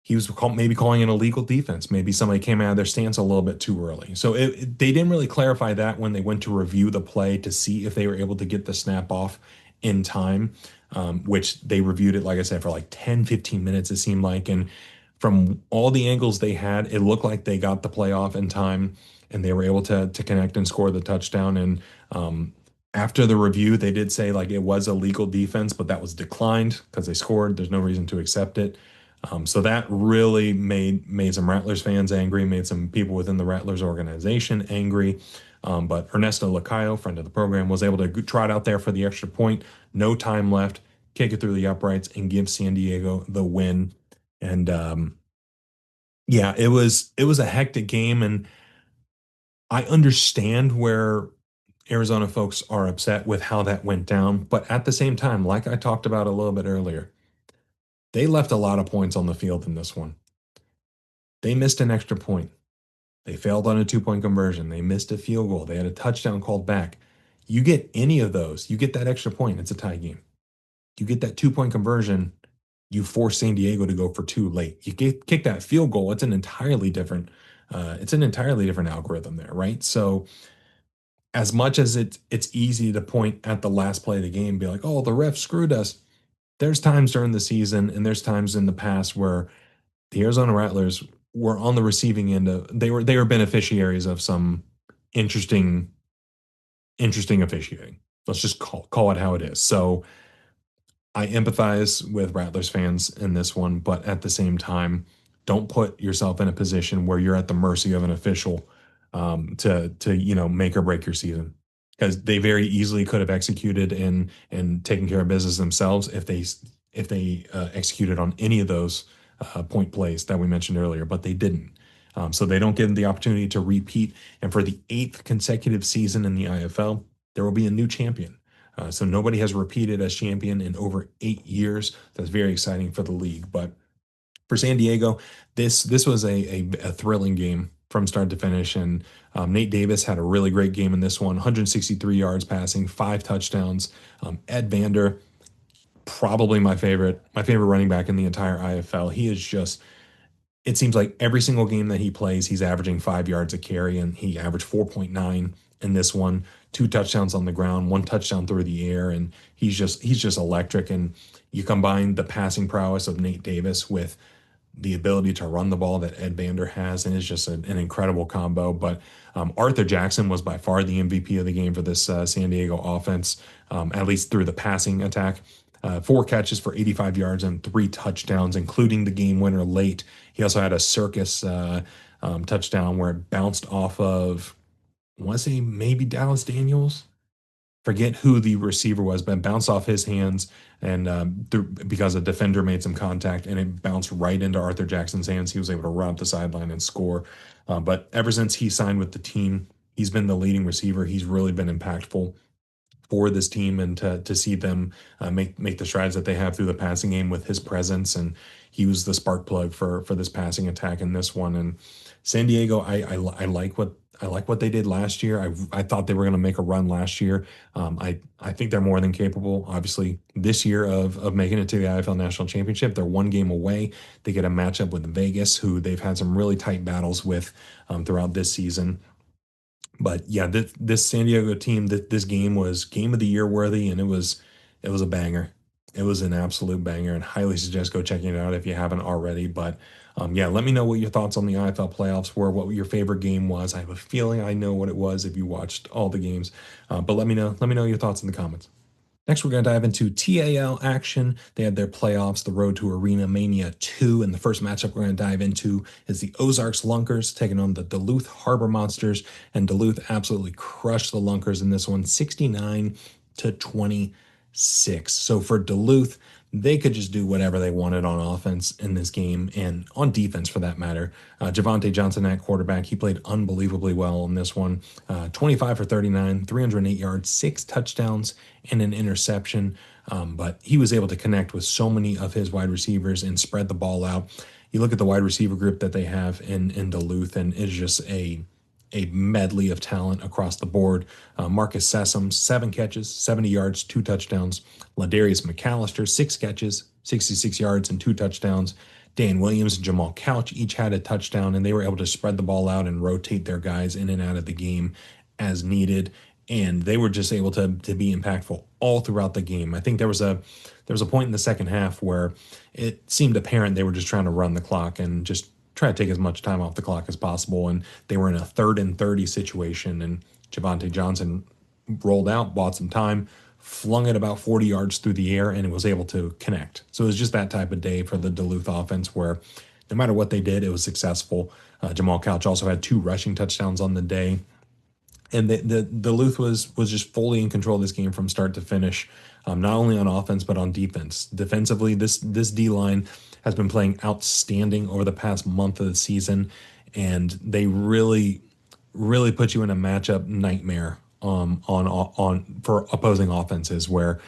he was maybe calling an illegal defense. Maybe somebody came out of their stance a little bit too early. So they didn't really clarify that when they went to review the play to see if they were able to get the snap off in time, which they reviewed it, like I said, for like 10, 15 minutes, it seemed like. And from all the angles they had, it looked like they got the play off in time and they were able to connect and score the touchdown. And after the review, they did say like it was a legal defense, but that was declined because they scored. There's no reason to accept it. So that really made some Rattlers fans angry, made some people within the Rattlers organization angry. But Ernesto Lacayo, friend of the program, was able to trot out there for the extra point. No time left, kick it through the uprights, and give San Diego the win. And yeah, it was a hectic game, and I understand where Arizona folks are upset with how that went down. But at the same time, like I talked about a little bit earlier, they left a lot of points on the field in this one. They missed an extra point. They failed on a 2 point conversion. They missed a field goal. They had a touchdown called back. You get any of those, you get that extra point, it's a tie game. You get that 2 point conversion, you force San Diego to go for two late. You kick that field goal, it's an entirely different algorithm there, right? So as much as it's easy to point at the last play of the game and be like, oh, the ref screwed us. There's times during the season and there's times in the past where the Arizona Rattlers were on the receiving end of they were beneficiaries of some interesting officiating. Let's just call it how it is. So I empathize with Rattlers fans in this one, but at the same time, don't put yourself in a position where you're at the mercy of an official to make or break your season, because they very easily could have executed and taken care of business themselves if they executed on any of those point plays that we mentioned earlier, but they didn't. So they don't give them the opportunity to repeat. And for the eighth consecutive season in the IFL, there will be a new champion. So nobody has repeated as champion in over 8 years. That's very exciting for the league. But for San Diego, this was a thrilling game from start to finish. And Nate Davis had a really great game in this one, 163 yards passing, 5 touchdowns. Ed Vander, probably my favorite running back in the entire IFL. He is just, it seems like every single game that he plays, he's averaging 5 yards a carry, and he averaged 4.9 in this one. 2 touchdowns on the ground, 1 touchdown through the air, and he's just electric. And you combine the passing prowess of Nate Davis with the ability to run the ball that Ed Vander has, and it's just an incredible combo. But Arthur Jackson was by far the MVP of the game for this San Diego offense, at least through the passing attack. 4 catches for 85 yards and 3 touchdowns, including the game winner late. He also had a circus touchdown where it bounced off of, I want to say maybe Dallas Daniels. Forget who the receiver was, but it bounced off his hands and because a defender made some contact and it bounced right into Arthur Jackson's hands. He was able to run up the sideline and score. But ever since he signed with the team, he's been the leading receiver. He's really been impactful for this team, and to see them make the strides that they have through the passing game with his presence, and he was the spark plug for this passing attack in this one. And San Diego, I like what they did last year. I thought they were going to make a run last year. I think they're more than capable, obviously, this year of making it to the IFL National Championship. They're one game away. They get a matchup with Vegas, who they've had some really tight battles with throughout this season. But yeah, this San Diego team, this game was game of the year worthy, and it was a banger. It was an absolute banger, and highly suggest go checking it out if you haven't already. But yeah, let me know what your thoughts on the IFL playoffs were, what your favorite game was. I have a feeling I know what it was if you watched all the games. But let me know. Let me know your thoughts in the comments. Next, we're going to dive into TAL action. They had their playoffs, the road to Arena Mania 2. And the first matchup we're going to dive into is the Ozarks Lunkers taking on the Duluth Harbor Monsters. And Duluth absolutely crushed the Lunkers in this one, 69-26. So for Duluth, they could just do whatever they wanted on offense in this game and on defense for that matter. Javante Johnson at quarterback, he played unbelievably well in this one. 25 for 39, 308 yards, 6 touchdowns, and an interception. But he was able to connect with so many of his wide receivers and spread the ball out. You look at the wide receiver group that they have in Duluth, and it's just a medley of talent across the board. Marcus Sessom, 7 catches, 70 yards, 2 touchdowns. Ladarius McAllister, 6 catches, 66 yards, and 2 touchdowns. Dan Williams and Jamal Couch each had a touchdown, and they were able to spread the ball out and rotate their guys in and out of the game as needed. And they were just able to be impactful all throughout the game. I think there was a point in the second half where it seemed apparent they were just trying to run the clock and just try to take as much time off the clock as possible. And they were in a 3rd and 30 situation, and Javante Johnson rolled out, bought some time, flung it about 40 yards through the air, and it was able to connect. So it was just that type of day for the Duluth offense where no matter what they did, it was successful. Jamal Couch also had 2 rushing touchdowns on the day. And the Duluth was just fully in control of this game from start to finish, not only on offense but on defense. Defensively, this D line has been playing outstanding over the past month of the season, and they really put you in a matchup nightmare on for opposing offenses. Where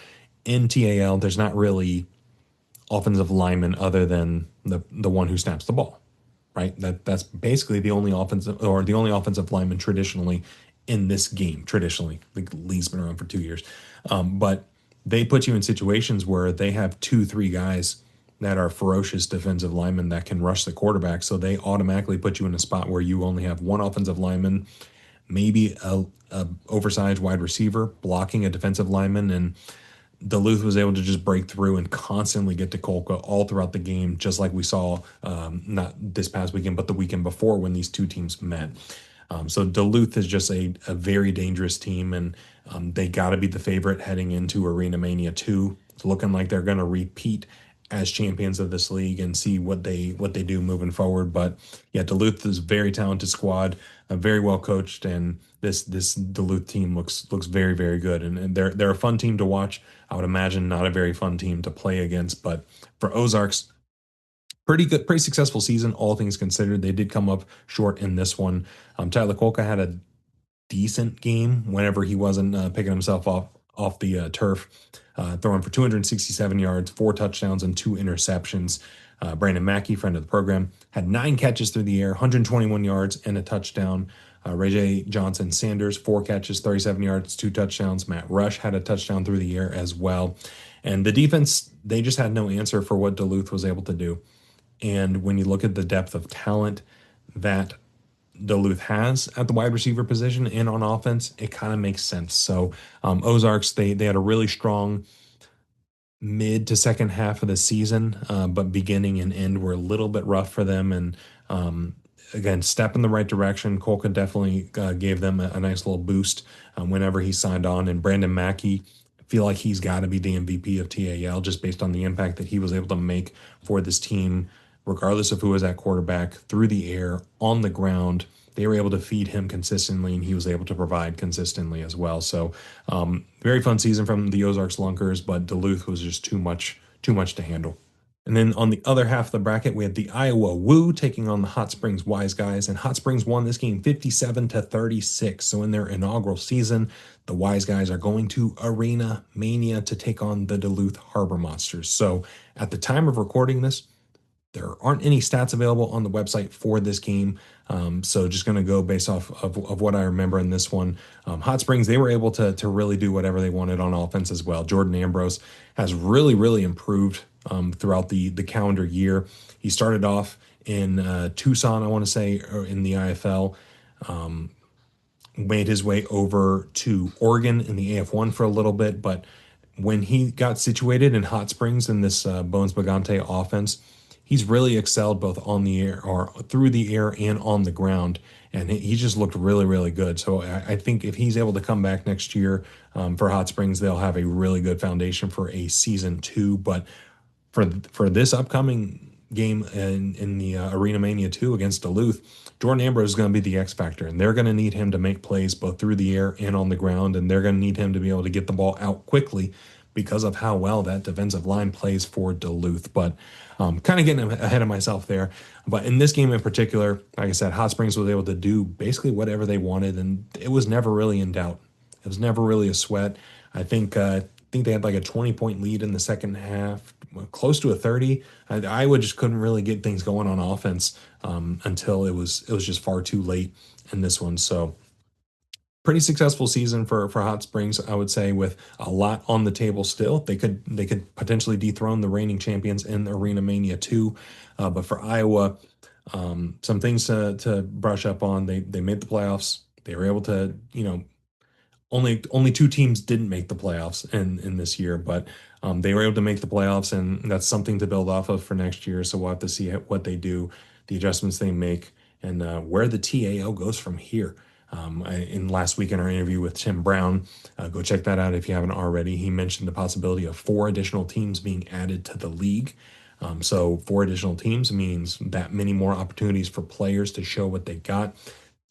in TAL there's not really offensive lineman other than the one who snaps the ball, right? That's basically the only offensive lineman traditionally in this game. Traditionally, the league's been around for 2 years, but they put you in situations where they have 2-3 guys that are ferocious defensive linemen that can rush the quarterback. So they automatically put you in a spot where you only have one offensive lineman, maybe a oversized wide receiver blocking a defensive lineman, and Duluth was able to just break through and constantly get to Kolka all throughout the game, just like we saw not this past weekend, but the weekend before when these two teams met. So Duluth is just a very dangerous team, and they got to be the favorite heading into Arena Mania 2. It's looking like they're going to repeat as champions of this league and see what they do moving forward. But yeah, Duluth is a very talented squad, very well coached, and this Duluth team looks very, very good. And they're a fun team to watch. I would imagine not a very fun team to play against, but for Ozarks, pretty good, pretty successful season, all things considered. They did come up short in this one. Tyler Kolka had a decent game whenever he wasn't picking himself off the turf, throwing for 267 yards, 4 touchdowns, and 2 interceptions. Brandon Mackey, friend of the program, had 9 catches through the air, 121 yards, and a touchdown. Ray J. Johnson Sanders, 4 catches, 37 yards, 2 touchdowns. Matt Rush had a touchdown through the air as well. And the defense, they just had no answer for what Duluth was able to do. And when you look at the depth of talent that Duluth has at the wide receiver position and on offense, it kind of makes sense. So Ozarks, they had a really strong mid to second half of the season, but beginning and end were a little bit rough for them. And again, step in the right direction. Colca definitely gave them a nice little boost whenever he signed on. And Brandon Mackey, I feel like he's got to be the MVP of TAL just based on the impact that he was able to make for this team, regardless of who was at quarterback, through the air, on the ground. They were able to feed him consistently, and he was able to provide consistently as well. So, very fun season from the Ozarks Lunkers, but Duluth was just too much to handle. And then on the other half of the bracket, we had the Iowa Woo taking on the Hot Springs Wise Guys, and Hot Springs won this game 57-36. So in their inaugural season, the Wise Guys are going to Arena Mania to take on the Duluth Harbor Monsters. So at the time of recording this, there aren't any stats available on the website for this game. So just going to go based off of what I remember in this one. Hot Springs, they were able to really do whatever they wanted on offense as well. Jordan Ambrose has really improved throughout the calendar year. He started off in Tucson, I want to say, or in the IFL. Made his way over to Oregon in the AF1 for a little bit, but when he got situated in Hot Springs in this Bones Bagante offense, he's really excelled both on the air or through the air and on the ground. And he just looked really good. So I think if he's able to come back next year for Hot Springs, they'll have a really good foundation for a season 2. But for this upcoming game in the Arena Mania 2 against Duluth, Jordan Ambrose is going to be the X factor, and they're going to need him to make plays both through the air and on the ground, and they're going to need him to be able to get the ball out quickly because of how well that defensive line plays for Duluth. But kind of getting ahead of myself there. But in this game in particular, like I said, Hot Springs was able to do basically whatever they wanted, and it was never really in doubt. It was never really a sweat. I think they had like a 20-point lead in the second half, close to a 30. Iowa just couldn't really get things going on offense until it was just far too late in this one. So pretty successful season for Hot Springs, I would say, with a lot on the table still. They could potentially dethrone the reigning champions in Arena Mania 2. But for Iowa, some things to brush up on. They made the playoffs. They were able to, only two teams didn't make the playoffs in this year, but they were able to make the playoffs, and that's something to build off of for next year. So we'll have to see what they do, the adjustments they make, and where the TAO goes from here. In last week in our interview with Tim Brown, go check that out if you haven't already. He mentioned the possibility of 4 additional teams being added to the league. So 4 additional teams means that many more opportunities for players to show what they got.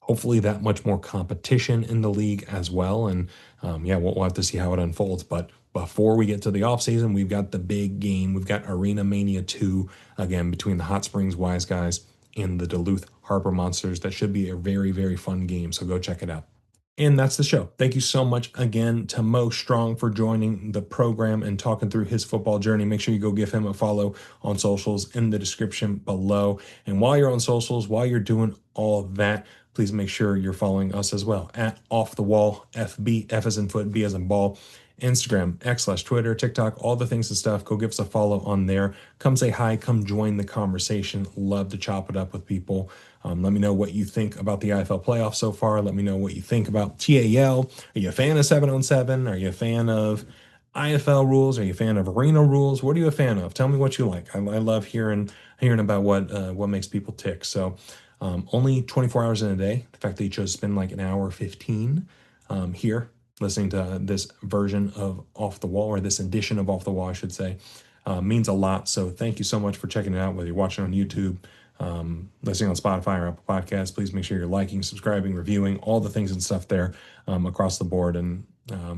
Hopefully that much more competition in the league as well. And we'll have to see how it unfolds. But before we get to the offseason, we've got the big game. We've got Arena Mania 2, again, between the Hot Springs Wise Guys and the Duluth Harbor Monsters. That should be a very fun game, so go check it out. And that's the show. Thank you so much again to Moe Strong for joining the program and talking through his football journey. Make sure you go give him a follow on socials in the description below. And while you're on socials, while you're doing all of that, please make sure you're following us as well at Off the Wall FB, F as in foot, B as in ball. Instagram, X/Twitter, TikTok, all the things and stuff. Go give us a follow on there. Come say hi. Come join the conversation. Love to chop it up with people. Let me know what you think about the IFL playoffs so far. Let me know what you think about TAL. Are you a fan of 7-on-7? Are you a fan of IFL rules? Are you a fan of arena rules? What are you a fan of? Tell me what you like. I love hearing about what makes people tick. So only 24 hours in a day. The fact that you chose to spend like an hour 15 here listening to this version of Off the Wall, or this edition of Off the Wall, I should say, means a lot. So thank you so much for checking it out, whether you're watching on YouTube, listening on Spotify or Apple Podcasts. Please make sure you're liking, subscribing, reviewing, all the things and stuff there across the board. And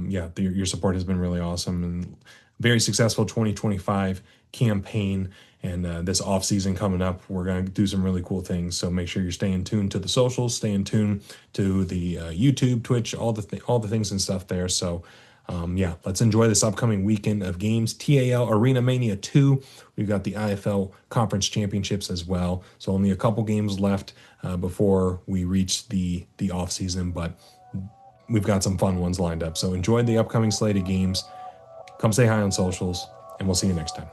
your support has been really awesome, and very successful 2025 campaign. And this off season coming up, we're going to do some really cool things. So make sure you're staying tuned to the socials, staying tuned to the YouTube, Twitch, all the things and stuff there. So let's enjoy this upcoming weekend of games. TAL Arena Mania 2. We've got the IFL Conference Championships as well. So only a couple games left before we reach the off season, but we've got some fun ones lined up. So enjoy the upcoming slate of games. Come say hi on socials, and we'll see you next time.